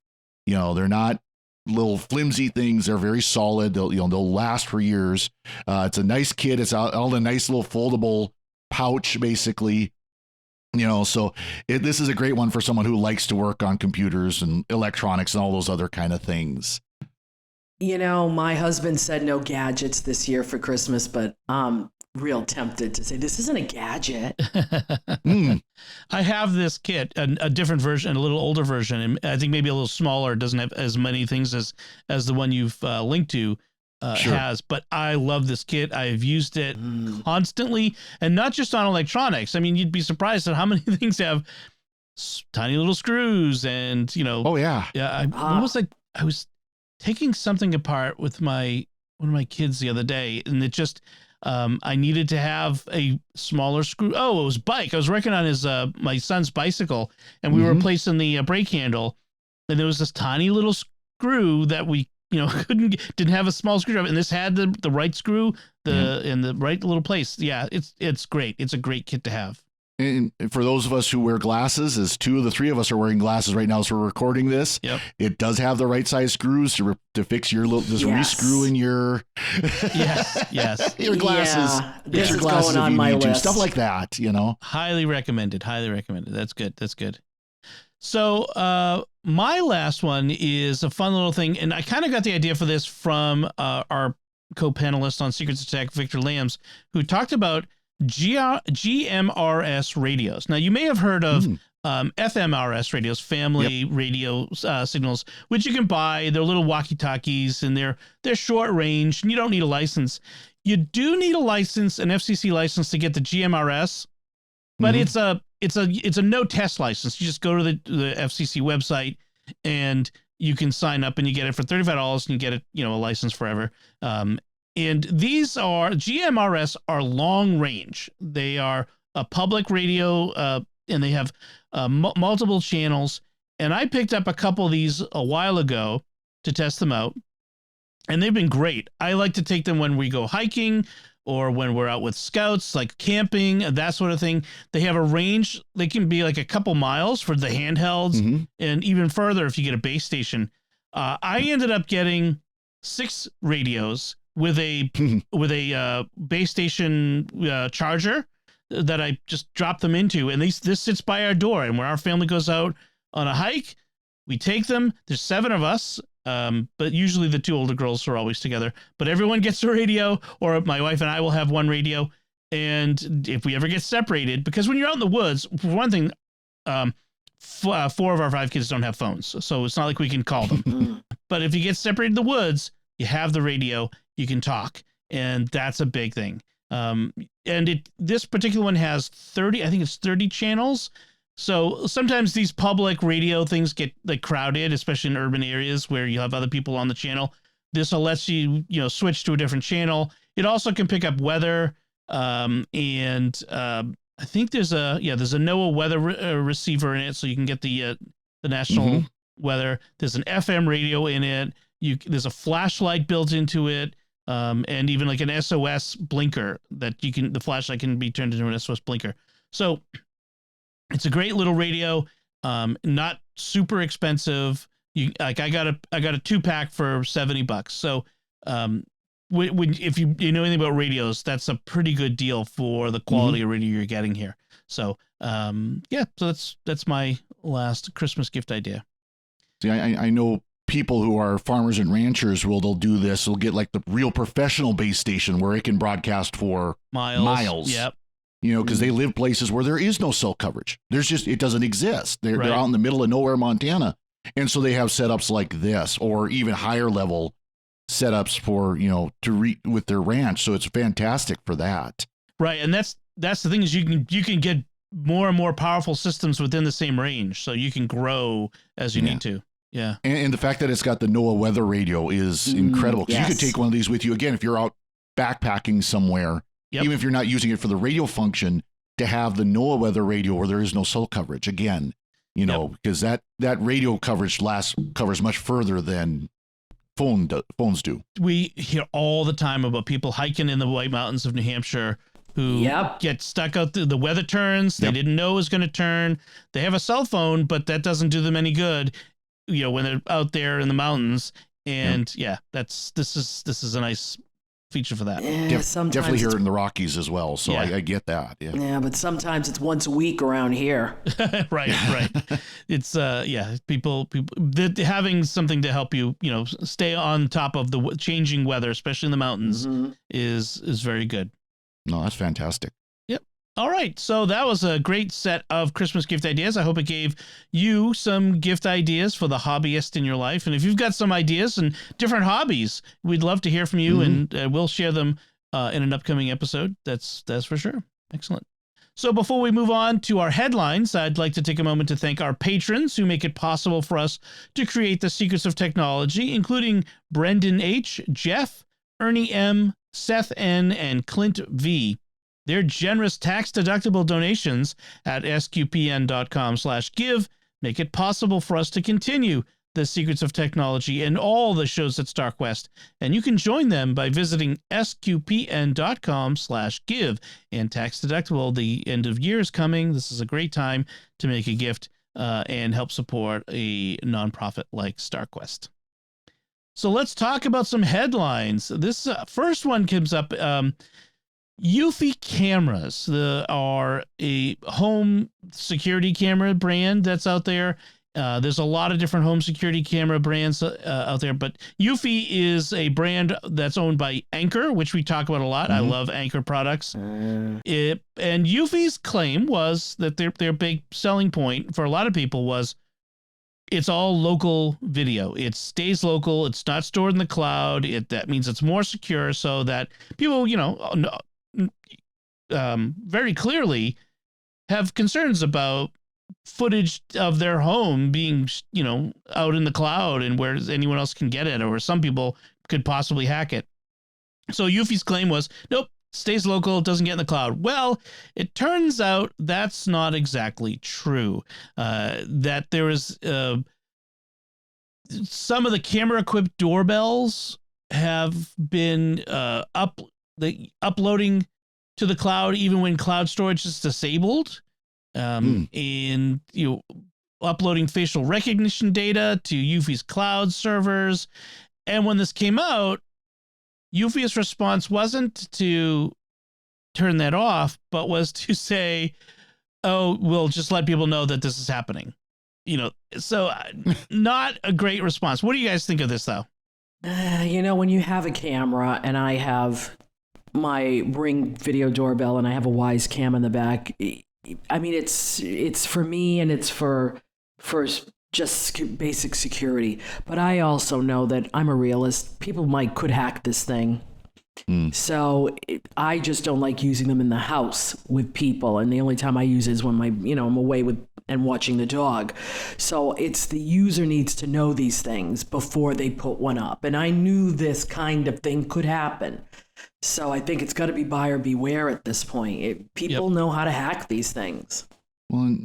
You know, they're not little flimsy things. They're very solid. They'll last for years. It's a nice kit. It's all a nice little foldable pouch, basically. You know, so this is a great one for someone who likes to work on computers and electronics and all those other kind of things. You know, my husband said no gadgets this year for Christmas, but I'm real tempted to say this isn't a gadget. I have this kit, a different version, a little older version, and I think maybe a little smaller. It doesn't have as many things as the one you've linked to has, but I love this kit. I've used it constantly, and not just on electronics. I mean, you'd be surprised at how many things have tiny little screws and, you know. Oh, yeah. Yeah. Almost like I was taking something apart with one of my kids the other day, and it just I needed to have a smaller screw. Oh, it was bike. I was working on my son's bicycle, and we were replacing the brake handle, and there was this tiny little screw that we didn't have a small screwdriver, and this had the right screw in the right little place. Yeah, it's great. It's a great kit to have. And for those of us who wear glasses, as 2 of the 3 of us are wearing glasses right now as we're recording this, it does have the right size screws to fix your little, just re-screw in your your glasses. Yeah, this is going on my list. Stuff like that, you know. Highly recommended. Highly recommended. That's good. That's good. So my last one is a fun little thing, and I kind of got the idea for this from our co-panelist on Secrets of Tech, Victor Lambs, who talked about GMRS radios. Now, you may have heard of FMRS radios, family radio signals, which you can buy. They're little walkie-talkies, and they're short range, and you don't need a license. You do need a license, an FCC license, to get the GMRS, but it's a no test license. You just go to the FCC website, and you can sign up, and you get it for $35, and you get it, a license forever. And these GMRS are long range. They are a public radio, and they have multiple channels. And I picked up a couple of these a while ago to test them out, and they've been great. I like to take them when we go hiking or when we're out with scouts, like camping, that sort of thing. They have a range. They can be like a couple miles for the handhelds, and even further if you get a base station. I ended up getting 6 radios with a base station charger that I just drop them into, and this sits by our door. And when our family goes out on a hike, we take them. There's 7 of us, but usually the 2 older girls are always together. But everyone gets a radio, or my wife and I will have one radio. And if we ever get separated, because when you're out in the woods, for one thing, 4 of our 5 kids don't have phones, so it's not like we can call them. But if you get separated in the woods, you have the radio. You can talk, and that's a big thing. And this particular one has 30 channels. So sometimes these public radio things get like crowded, especially in urban areas where you have other people on the channel. This will let you, switch to a different channel. It also can pick up weather. And I think there's a NOAA weather receiver in it, so you can get the national weather. There's an FM radio in it. There's a flashlight built into it, and even like an SOS blinker that the flashlight can be turned into an SOS blinker. So it's a great little radio, not super expensive. I got a 2-pack for $70. So if you know anything about radios, that's a pretty good deal for the quality of radio you're getting here. So so that's my last Christmas gift idea. See, I know people who are farmers and ranchers they'll do this. They'll get like the real professional base station where it can broadcast for miles. Yep. Because they live places where there is no cell coverage. It doesn't exist. They're out in the middle of nowhere, Montana. And so they have setups like this, or even higher level setups for, with their ranch. So it's fantastic for that. Right. And that's the thing is you can get more and more powerful systems within the same range, so you can grow as you need to. Yeah. And the fact that it's got the NOAA weather radio is incredible, because you could take one of these with you again if you're out backpacking somewhere, even if you're not using it for the radio function, to have the NOAA weather radio where there is no cell coverage again, because that radio coverage covers much further than phones do. We hear all the time about people hiking in the White Mountains of New Hampshire who get stuck out the weather turns. They didn't know it was going to turn. They have a cell phone, but that doesn't do them any good, when they're out there in the mountains. And this is a nice feature for that. Definitely here in the Rockies as well. So I get that. Yeah, but sometimes it's once a week around here. right. It's people having something to help you, stay on top of the changing weather, especially in the mountains, is very good. No, that's fantastic. Yep. All right. So that was a great set of Christmas gift ideas. I hope it gave you some gift ideas for the hobbyist in your life. And if you've got some ideas and different hobbies, we'd love to hear from you, and we'll share them in an upcoming episode. That's for sure. Excellent. So before we move on to our headlines, I'd like to take a moment to thank our patrons who make it possible for us to create the secrets of technology, including Brendan H., Jeff, Ernie M., Seth N., and Clint V. Their generous tax-deductible donations at sqpn.com/give make it possible for us to continue the secrets of technology and all the shows at StarQuest. And you can join them by visiting sqpn.com/give. And tax-deductible, the end of year is coming. This is a great time to make a gift and help support a nonprofit like StarQuest. So let's talk about some headlines. This first one comes up. Eufy cameras are a home security camera brand that's out there. There's a lot of different home security camera brands out there, but Eufy is a brand that's owned by Anker, which we talk about a lot. I love Anker products. And Eufy's claim was that their big selling point for a lot of people was it's all local video. It stays local. It's not stored in the cloud. That means it's more secure, so that people, very clearly have concerns about footage of their home being, out in the cloud and where anyone else can get it, or some people could possibly hack it. So Eufy's claim was, nope, stays local, doesn't get in the cloud. Well, it turns out that's not exactly true. That there is some of the camera-equipped doorbells have been uploading to the cloud even when cloud storage is disabled, and uploading facial recognition data to Eufy's cloud servers. And when this came out, Eufy's response wasn't to turn that off, but was to say, oh, we'll just let people know that this is happening. So not a great response. What do you guys think of this, though? When you have a camera, and I have my Ring video doorbell and I have a Wise Cam in the back, I mean, it's for me, and it's for just basic security. But I also know that I'm a realist. People could hack this thing. So I just don't like using them in the house with people. And the only time I use it is when I'm away and watching the dog. So it's the user needs to know these things before they put one up. And I knew this kind of thing could happen. So I think it's got to be buyer beware at this point. People know how to hack these things. Well,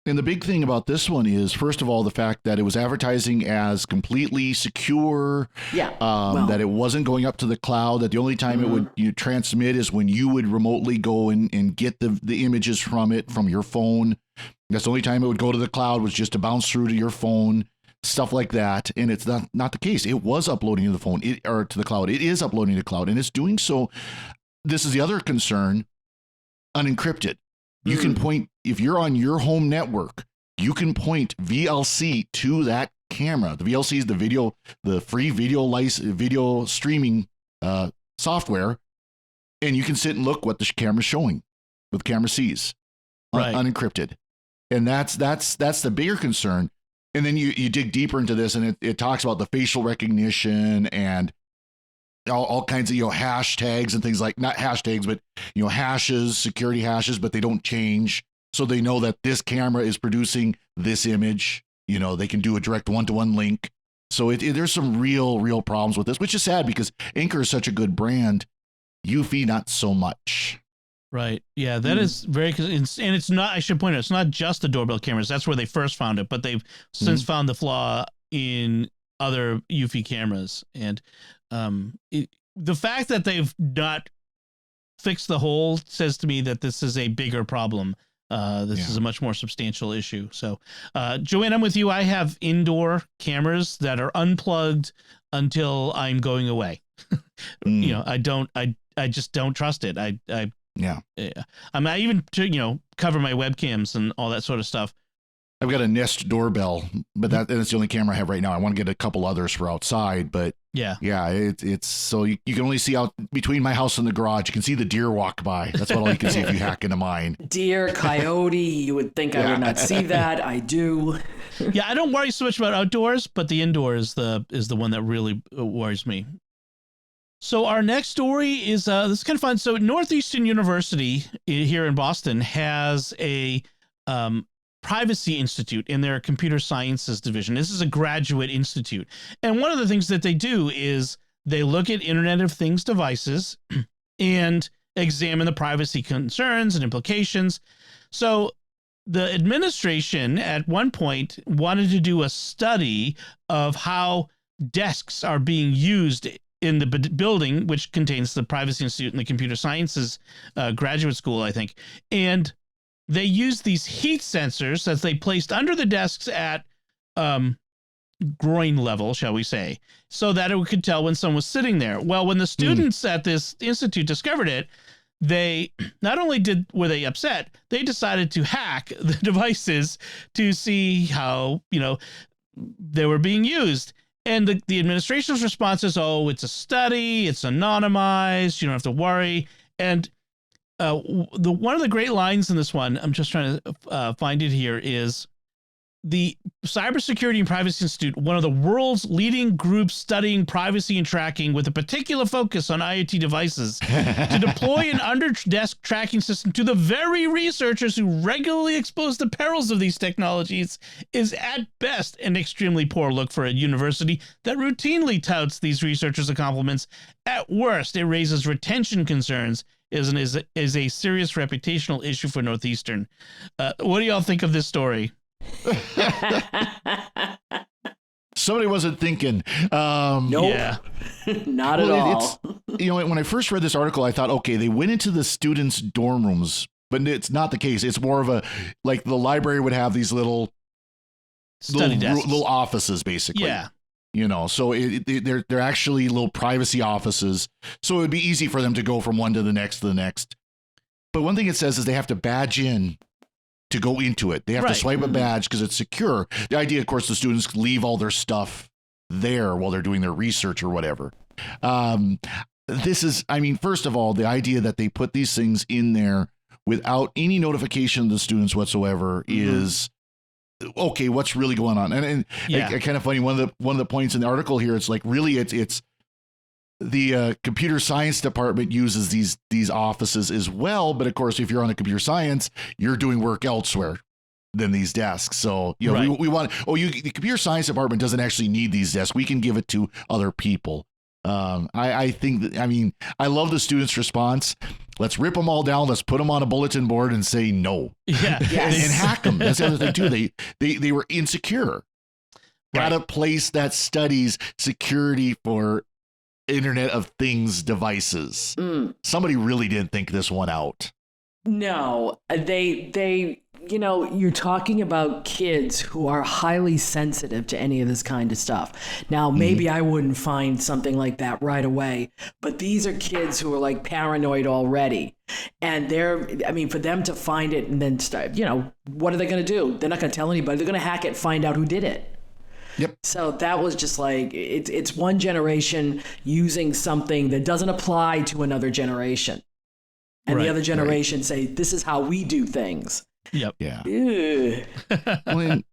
and the big thing about this one is, first of all, the fact that it was advertising as completely secure, that it wasn't going up to the cloud, that the only time it would transmit is when you would remotely go and get the images from your phone. That's the only time it would go to the cloud, was just to bounce through to your phone, stuff like that. And it's not the case. It was uploading to the phone or to the cloud. It is uploading to the cloud, and it's doing so. This is the other concern, unencrypted. You can point, if you're on your home network, you can point VLC to that camera. The VLC is the free video streaming software, and you can sit and look what the camera's showing, what the camera sees, unencrypted. And that's the bigger concern. And then you dig deeper into this, and it talks about the facial recognition and all kinds of hashtags and things, like not hashtags, but hashes, security hashes, but they don't change. So they know that this camera is producing this image. They can do a direct one-to-one link. So there's some real problems with this, which is sad because Anker is such a good brand. Eufy, not so much. Right. Yeah, that is very, and it's not, I should point out, it's not just the doorbell cameras. That's where they first found it, but they've since found the flaw in other Eufy cameras. And the fact that they've not fixed the hole says to me that this is a bigger problem. This is a much more substantial issue. So, Joanne, I'm with you. I have indoor cameras that are unplugged until I'm going away. I just don't trust it. I even cover my webcams and all that sort of stuff. I've got a Nest doorbell, but that's the only camera I have right now. I want to get a couple others for outside, but it's so you can only see out between my house and the garage. You can see the deer walk by. That's about all you can see if you hack into mine. Deer, coyote. You would think I would not see that. I do. Yeah, I don't worry so much about outdoors, but the indoor is the one that really worries me. So our next story is this is kind of fun. So Northeastern University here in Boston has a privacy institute in their computer sciences division. This is a graduate institute. And one of the things that they do is they look at Internet of Things devices and examine the privacy concerns and implications. So the administration at one point wanted to do a study of how desks are being used in the building, which contains the Privacy Institute and the Computer Sciences graduate school, I think. And they used these heat sensors that they placed under the desks at groin level, shall we say, so that it could tell when someone was sitting there. Well, when the students at this institute discovered it, they not only were they upset, they decided to hack the devices to see how, they were being used. And the administration's response is, oh, it's a study, it's anonymized, you don't have to worry. And one of the great lines in this one, I'm just trying to find it here, is the Cybersecurity and Privacy Institute, one of the world's leading groups studying privacy and tracking with a particular focus on IoT devices, to deploy an under-desk tracking system to the very researchers who regularly expose the perils of these technologies is at best an extremely poor look for a university that routinely touts these researchers' accomplishments. At worst, it raises retention concerns, is a serious reputational issue for Northeastern. What do y'all think of this story? Somebody wasn't thinking. Nope. Yeah. Not at all. When I first read this article, I thought, okay, they went into the students' dorm rooms, but it's not the case. It's more of a, like the library would have these little offices, basically. Yeah. So they're actually little privacy offices. So it would be easy for them to go from one to the next to the next. But one thing it says is they have to badge in to go into it. They have to swipe a badge because it's secure. The idea, of course, the students leave all their stuff there while they're doing their research or whatever. This is, first of all, the idea that they put these things in there without any notification to the students whatsoever is, okay, what's really going on? And kind of funny, one of the points in the article here, it's like, really, it's the computer science department uses these offices as well. But of course, if you're on the computer science, you're doing work elsewhere than these desks. So, we want, the computer science department doesn't actually need these desks. We can give it to other people. I think that, I love the students' response. Let's rip them all down. Let's put them on a bulletin board and say no. Yeah. Yes. And hack them. That's the other thing too. They were insecure. Got a place that studies security for Internet of Things devices. Somebody really didn't think this one out. No, they you're talking about kids who are highly sensitive to any of this kind of stuff. Now, maybe I wouldn't find something like that right away, but these are kids who are like paranoid already. And for them to find it and then start, what are they going to do? They're not going to tell anybody. They're going to hack it and find out who did it. Yep. So that was just like, it's one generation using something that doesn't apply to another generation. And the other generation say, this is how we do things. Yep. Yeah. And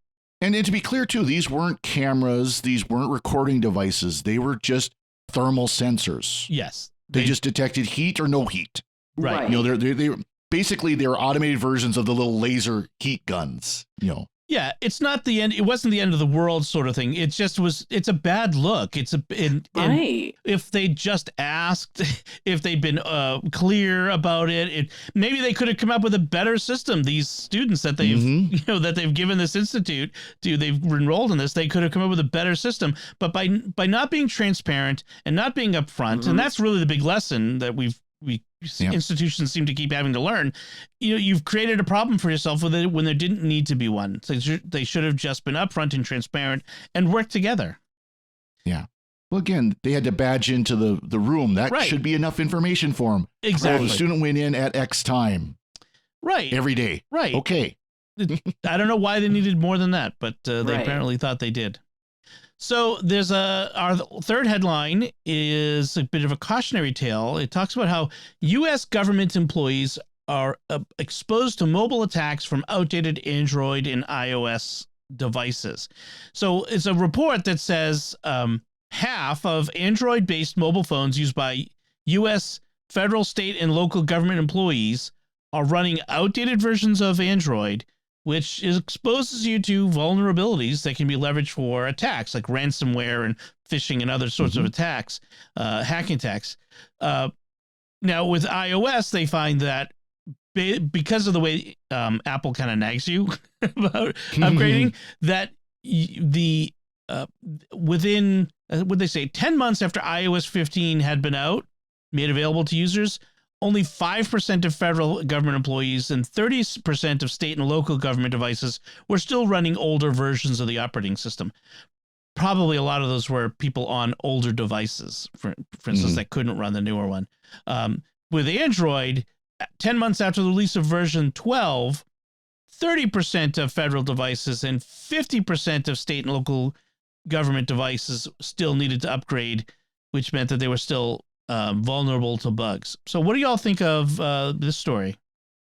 to be clear, too, these weren't cameras. These weren't recording devices. They were just thermal sensors. Yes. They just detected heat or no heat. Right. They basically they're automated versions of the little laser heat guns, you know. Yeah, it's not the end. It wasn't the end of the world sort of thing. It just was. It's a bad look. It's Right. If they just asked, if they'd been clear about it, maybe they could have come up with a better system. These students that they've that they've given this institute they've enrolled in this, they could have come up with a better system. But by not being transparent and not being upfront, and that's really the big lesson that institutions seem to keep having to learn. You've created a problem for yourself with it when there didn't need to be one. So they should have just been upfront and transparent and worked together. Yeah. Well, again, they had to badge into the room. That should be enough information for them. Exactly. Oh, the student went in at X time. Right. Every day. Right. Okay. I don't know why they needed more than that, but they apparently thought they did. So there's our third headline is a bit of a cautionary tale. It talks about how U.S. government employees are exposed to mobile attacks from outdated Android and iOS devices. So it's a report that says half of Android-based mobile phones used by U.S. federal, state, and local government employees are running outdated versions of Android, which exposes you to vulnerabilities that can be leveraged for attacks like ransomware and phishing and other sorts of attacks, hacking attacks. Now, with iOS, they find that because of the way Apple kind of nags you about upgrading, that within, what they say, 10 months after iOS 15 had been made available to users, only 5% of federal government employees and 30% of state and local government devices were still running older versions of the operating system. Probably a lot of those were people on older devices, for instance, that couldn't run the newer one. With Android, 10 months after the release of version 12, 30% of federal devices and 50% of state and local government devices still needed to upgrade, which meant that they were still vulnerable to bugs. So what do y'all think of this story?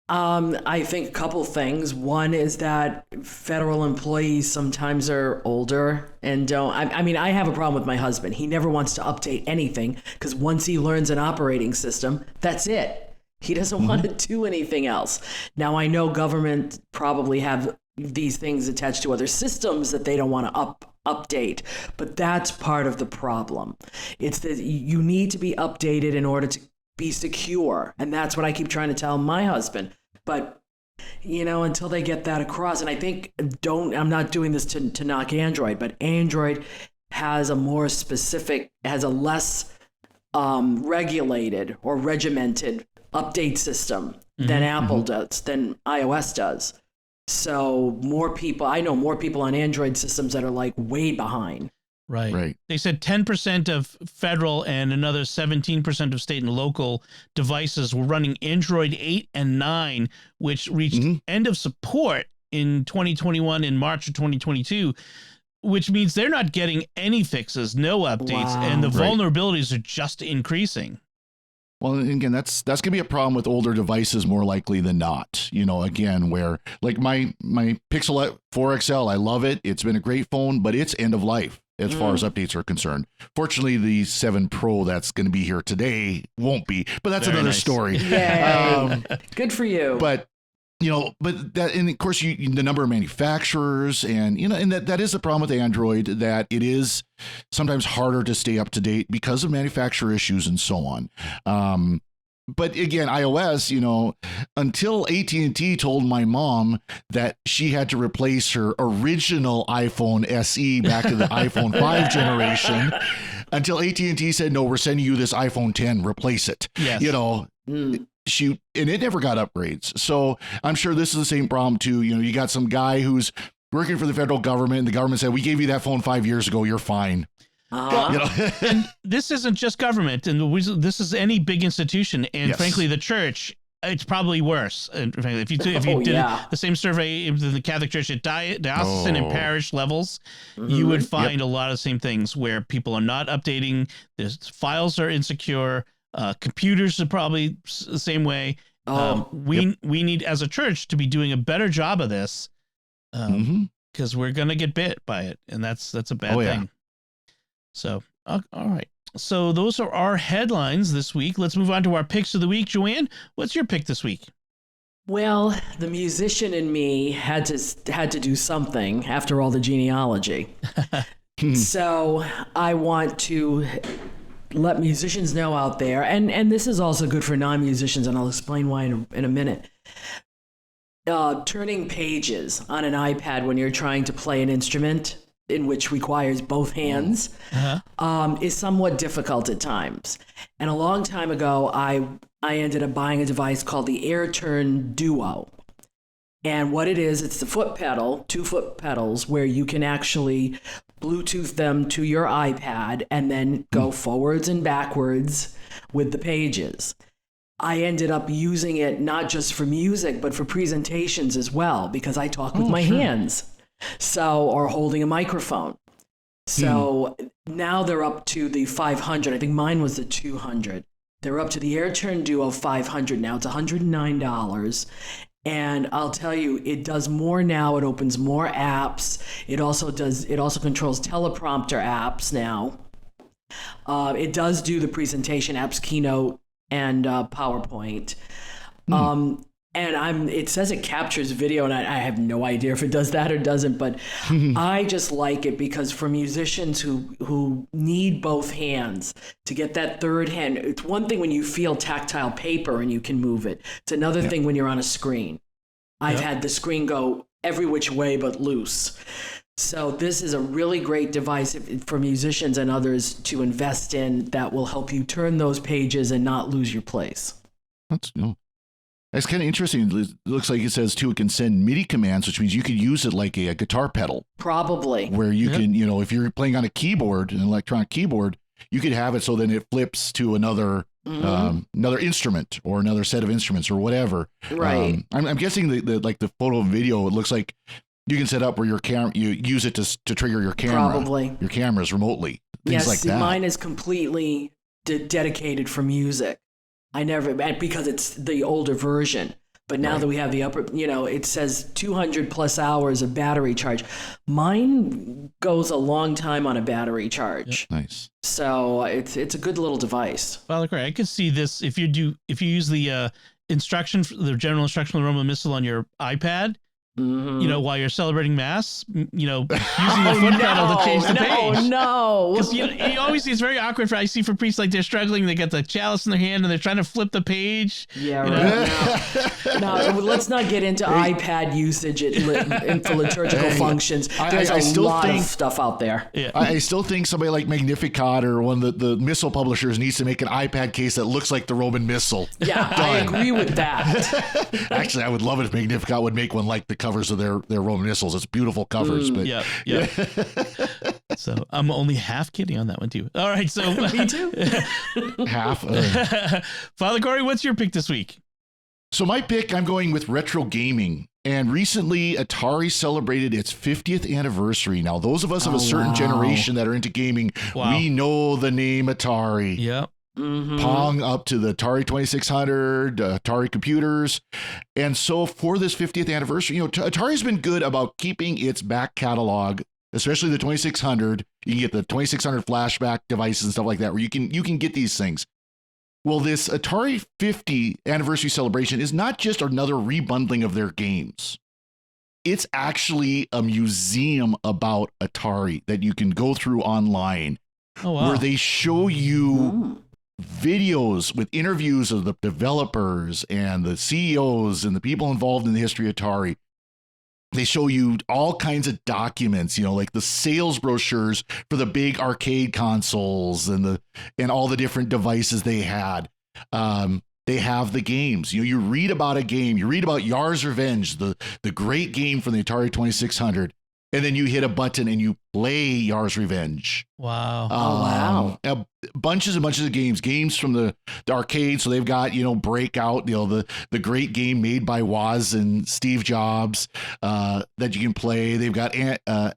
I think a couple things. One is that federal employees sometimes are older and don't. I mean, I have a problem with my husband. He never wants to update anything because once he learns an operating system, that's it. He doesn't want to do anything else. Now, I know government probably have these things attached to other systems that they don't want to update, but that's part of the problem. It's that you need to be updated in order to be secure, and that's what I keep trying to tell my husband. But until they get that across, and I think I'm not doing this to knock Android, but Android has a more specific, has a less regulated or regimented update system than Apple does, than iOS does. So I know more people on Android systems that are like way behind. Right. They said 10% of federal and another 17% of state and local devices were running Android 8 and 9, which reached end of support in 2021 in March of 2022, which means they're not getting any fixes, no updates, and the vulnerabilities are just increasing. Well, again, that's going to be a problem with older devices more likely than not. Again, where like my Pixel 4 XL, I love it. It's been a great phone, but it's end of life as far as updates are concerned. Fortunately, the 7 Pro that's going to be here today won't be, but that's another story. Yay. Good for you. But but that, and of course, the number of manufacturers and that is the problem with Android, that it is sometimes harder to stay up to date because of manufacturer issues and so on. But again, iOS, until AT&T told my mom that she had to replace her original iPhone SE back to the iPhone 5 generation, until AT&T said, no, we're sending you this iPhone 10, replace it. Yes. And it never got upgrades. So I'm sure this is the same problem too. You got some guy who's working for the federal government, and the government said, we gave you that phone 5 years ago, you're fine. And this isn't just government, and this is any big institution, and frankly, the church. It's probably worse. In fact, if you did the same survey in the Catholic Church at diocesan and parish levels, you would find a lot of the same things where people are not updating. The files are insecure. Computers are probably the same way. We need, as a church, to be doing a better job of this, because we're gonna get bit by it, and that's a bad thing. So, all right. So those are our headlines this week. Let's move on to our picks of the week. Joanne, what's your pick this week? Well, the musician in me had to do something after all the genealogy. So I want to let musicians know out there, and this is also good for non-musicians, and I'll explain why in a minute. Turning pages on an iPad when you're trying to play an instrument, in which requires both hands, is somewhat difficult at times. And a long time ago, I ended up buying a device called the AirTurn Duo. And what it is, it's the foot pedal, 2 foot pedals, where you can actually Bluetooth them to your iPad and then go forwards and backwards with the pages. I ended up using it not just for music, but for presentations as well, because I talk with my hands. So, or holding a microphone. So now they're up to the 500. I think mine was the 200. They're up to the AirTurn Duo 500 now. It's $109. And I'll tell you, it does more now. It opens more apps. It also controls teleprompter apps now. It does do the presentation apps, Keynote and PowerPoint. And it says it captures video, and I have no idea if it does that or doesn't, but I just like it because for musicians who need both hands to get that third hand, it's one thing when you feel tactile paper and you can move it. It's another thing when you're on a screen. I've had the screen go every which way but loose. So this is a really great device for musicians and others to invest in that will help you turn those pages and not lose your place. That's kind of interesting. It looks like it says, too, it can send MIDI commands, which means you could use it like a guitar pedal. Probably. Where you can, if you're playing on a keyboard, an electronic keyboard, you could have it so then it flips to another instrument or another set of instruments or whatever. Right. I'm guessing the photo and video, it looks like you can set up where you use it to trigger your camera. Probably. Your cameras remotely. Things like that. Mine is completely dedicated for music. Because it's the older version. But now that we have the upper, it says 200 plus hours of battery charge. Mine goes a long time on a battery charge. Yep. Nice. So it's a good little device. Father Cory, I could see this if you use the general instruction of the Roman Missal on your iPad. While you're celebrating mass, using the foot pedal to change the page. No. Because you always see it's very awkward. I see for priests, like they're struggling. They got the chalice in their hand and they're trying to flip the page. Yeah, right. No, let's not get into iPad usage for liturgical functions. There's a lot of stuff out there. Yeah. I still think somebody like Magnificat or one of the missal publishers needs to make an iPad case that looks like the Roman Missal. Yeah, I agree with that. Actually, I would love it if Magnificat would make one like the covers of their Roman missals. It's beautiful covers. But yeah. So I'm only half kidding on that one too. All right, so me too. Half. Father Cory, what's your pick this week? So my pick, I'm going with retro gaming. And recently, Atari celebrated its 50th anniversary. Now, those of us of a certain generation that are into gaming, we know the name Atari. Yeah. Pong up to the Atari 2600, Atari computers. And so for this 50th anniversary, Atari's been good about keeping its back catalog, especially the 2600. You can get the 2600 flashback devices and stuff like that, where you can get these things. Well, this Atari 50 anniversary celebration is not just another rebundling of their games. It's actually a museum about Atari that you can go through online, where they show you videos with interviews of the developers and the CEOs and the people involved in the history of Atari. They show you all kinds of documents, like the sales brochures for the big arcade consoles and all the different devices they had. They have the games. You read about a game. You read about Yar's Revenge, the great game from the Atari 2600. And then you hit a button and you play Yar's Revenge. Wow. Wow. Bunches of games from the arcade. So they've got, Breakout, the great game made by Woz and Steve Jobs that you can play. They've got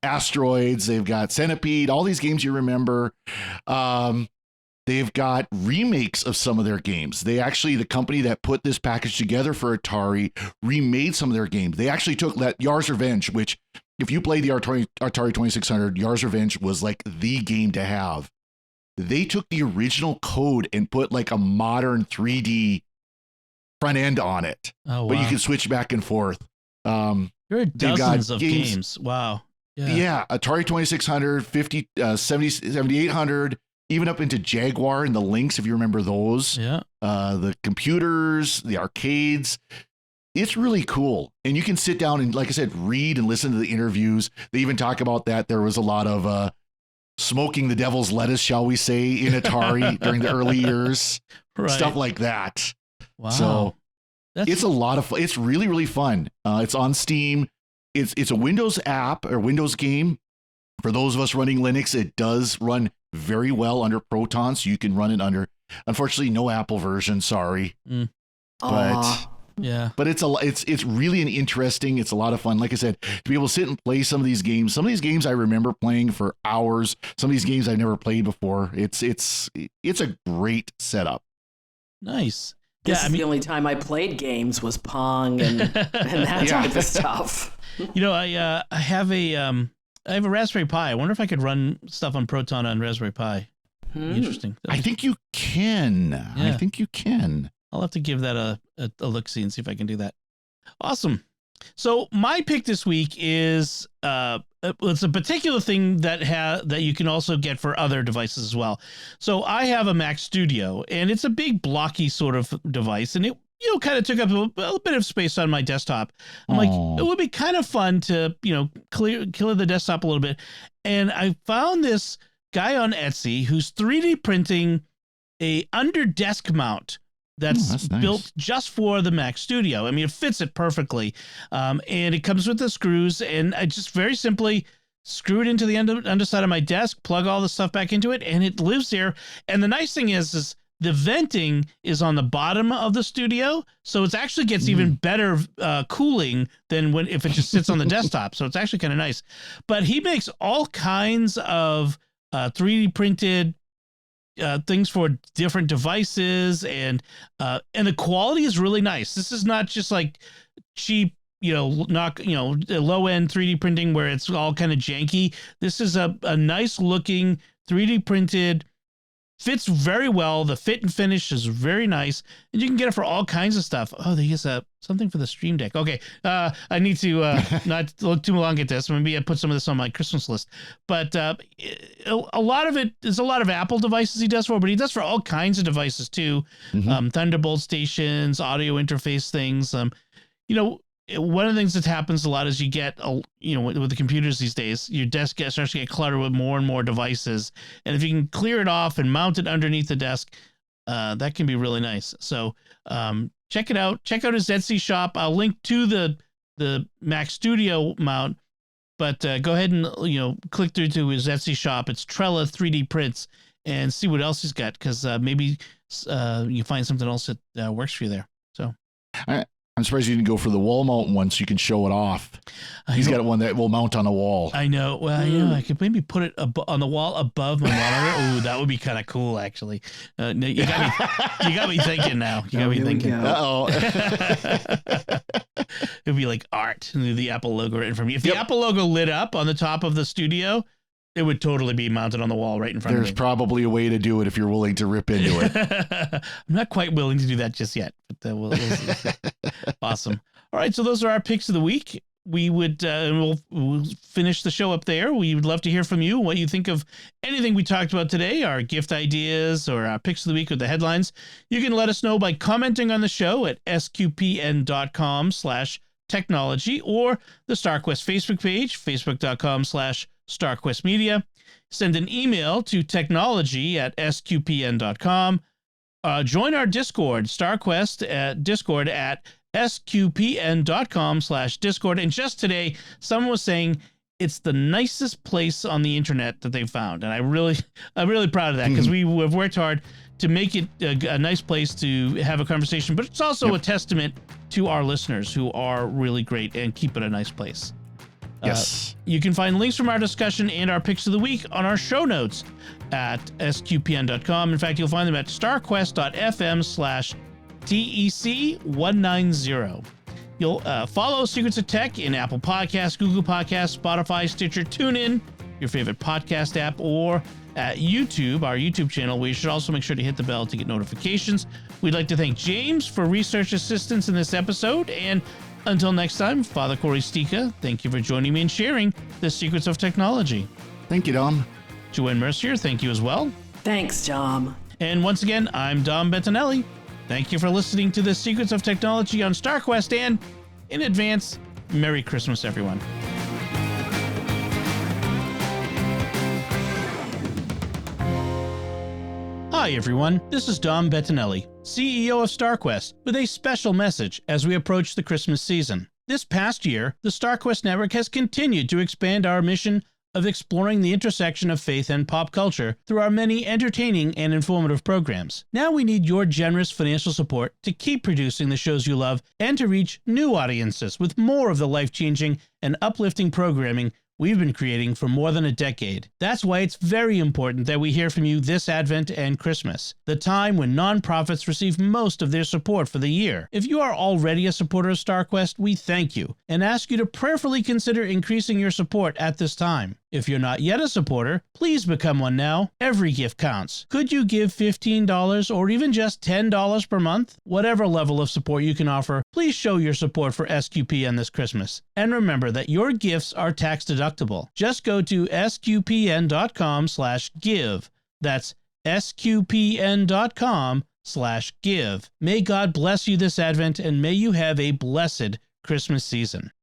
Asteroids. They've got Centipede, all these games you remember. They've got remakes of some of their games. The company that put this package together for Atari, remade some of their games. They actually took that Yar's Revenge, which, if you played the Atari 2600, Yar's Revenge was like the game to have. They took the original code and put like a modern 3D front end on it. Oh, wow. But you can switch back and forth. There are dozens of games. Wow. Yeah. Atari 2600, 7800, even up into Jaguar and the Lynx, if you remember those. Yeah. The computers, the arcades. It's really cool. And you can sit down and, like I said, read and listen to the interviews. They even talk about that. There was a lot of smoking the devil's lettuce, shall we say, in Atari during the early years. Right. Stuff like that. Wow. So it's a lot of fun. It's really, really fun. It's on Steam. It's a Windows app or Windows game. For those of us running Linux, it does run very well under Proton. So you can run it under, unfortunately, no Apple version. Sorry. But yeah, but it's really an interesting. It's a lot of fun. Like I said, to be able to sit and play some of these games. Some of these games I remember playing for hours. Some of these games I've never played before. It's a great setup. Nice. This is the only time I played games was Pong and that type of stuff. You know, I have a Raspberry Pi. I wonder if I could run stuff on Proton on Raspberry Pi. Interesting. I think you can. Yeah. I think you can. I'll have to give that a look-see and see if I can do that. Awesome. So my pick this week is it's a particular thing that you can also get for other devices as well. So I have a Mac Studio, and it's a big blocky sort of device, and it kind of took up a bit of space on my desktop. I'm like, it would be kind of fun to clear the desktop a little bit, and I found this guy on Etsy who's 3D printing a under desk mount that's nice. built just for the Mac Studio. I mean, it fits it perfectly. And it comes with the screws, and I just very simply screw it into the underside of my desk, plug all the stuff back into it, and it lives there. And the nice thing is the venting is on the bottom of the studio, so it actually gets even better cooling than if it just sits on the desktop. So it's actually kind of nice. But he makes all kinds of 3D printed things for different devices, and the quality is really nice. This is not just like cheap, low end 3D printing where it's all kind of janky. This is a nice looking 3D printed, fits very well. The fit and finish is very nice, and you can get it for all kinds of stuff. Oh, there's something for the Stream Deck. Okay, I need to not look too long at this. Maybe I put some of this on my Christmas list. But a lot of it is a lot of Apple devices he does for, but he does for all kinds of devices too. Thunderbolt stations, audio interface things. One of the things that happens a lot is you get, with the computers these days, your desk starts to get cluttered with more and more devices. And if you can clear it off and mount it underneath the desk, that can be really nice. So check it out. Check out his Etsy shop. I'll link to the Mac Studio mount, but go ahead and, click through to his Etsy shop. It's Trella 3D Prints, and see what else he's got, because maybe you find something else that works for you there. So. I'm surprised you didn't go for the wall mount one so you can show it off. He's got one that will mount on a wall. I know. Well, I could maybe put it on the wall above my monitor. Ooh, that would be kind of cool, actually. You got me thinking now. You got me thinking. Uh-oh. It'd be like art, the Apple logo right in front of me. If the Apple logo lit up on the top of the studio, it would totally be mounted on the wall right in front of me. There's probably a way to do it if you're willing to rip into it. I'm not quite willing to do that just yet, but we'll awesome. All right, so those are our picks of the week. We would we'll finish the show up there. We would love to hear from you, what you think of anything we talked about today, our gift ideas or our picks of the week with the headlines. You can let us know by commenting on the show at sqpn.com/technology or the StarQuest Facebook page, facebook.com/StarQuest Media. Send an email to technology@sqpn.com. Join our Discord, StarQuest at Discord at sqpn.com/Discord. And just today, someone was saying it's the nicest place on the internet that they've found. And I'm really proud of that, because we've worked hard to make it a nice place to have a conversation, but it's also a testament to our listeners, who are really great and keep it a nice place. Yes. You can find links from our discussion and our picks of the week on our show notes at sqpn.com. In fact, you'll find them at starquest.fm/TEC190. You'll follow Secrets of Tech in Apple Podcasts, Google Podcasts, Spotify, Stitcher, TuneIn, your favorite podcast app, or at YouTube, our YouTube channel, where you should also make sure to hit the bell to get notifications. We'd like to thank James for research assistance in this episode. And until next time, Father Cory Sticha, thank you for joining me and sharing the secrets of technology. Thank you, Dom. Joanne Mercier, thank you as well. Thanks, Dom. And once again, I'm Dom Bettinelli. Thank you for listening to the Secrets of Technology on StarQuest, and in advance, Merry Christmas, everyone. Hi, everyone. This is Dom Bettinelli, CEO of StarQuest, with a special message as we approach the Christmas season. This past year, the StarQuest network has continued to expand our mission of exploring the intersection of faith and pop culture through our many entertaining and informative programs. Now we need your generous financial support to keep producing the shows you love and to reach new audiences with more of the life-changing and uplifting programming we've been creating for more than a decade. That's why it's very important that we hear from you this Advent and Christmas, the time when nonprofits receive most of their support for the year. If you are already a supporter of StarQuest, we thank you and ask you to prayerfully consider increasing your support at this time. If you're not yet a supporter, please become one now. Every gift counts. Could you give $15 or even just $10 per month? Whatever level of support you can offer, please show your support for SQPN this Christmas. And remember that your gifts are tax deductible. Just go to sqpn.com/give. That's sqpn.com/give. May God bless you this Advent, and may you have a blessed Christmas season.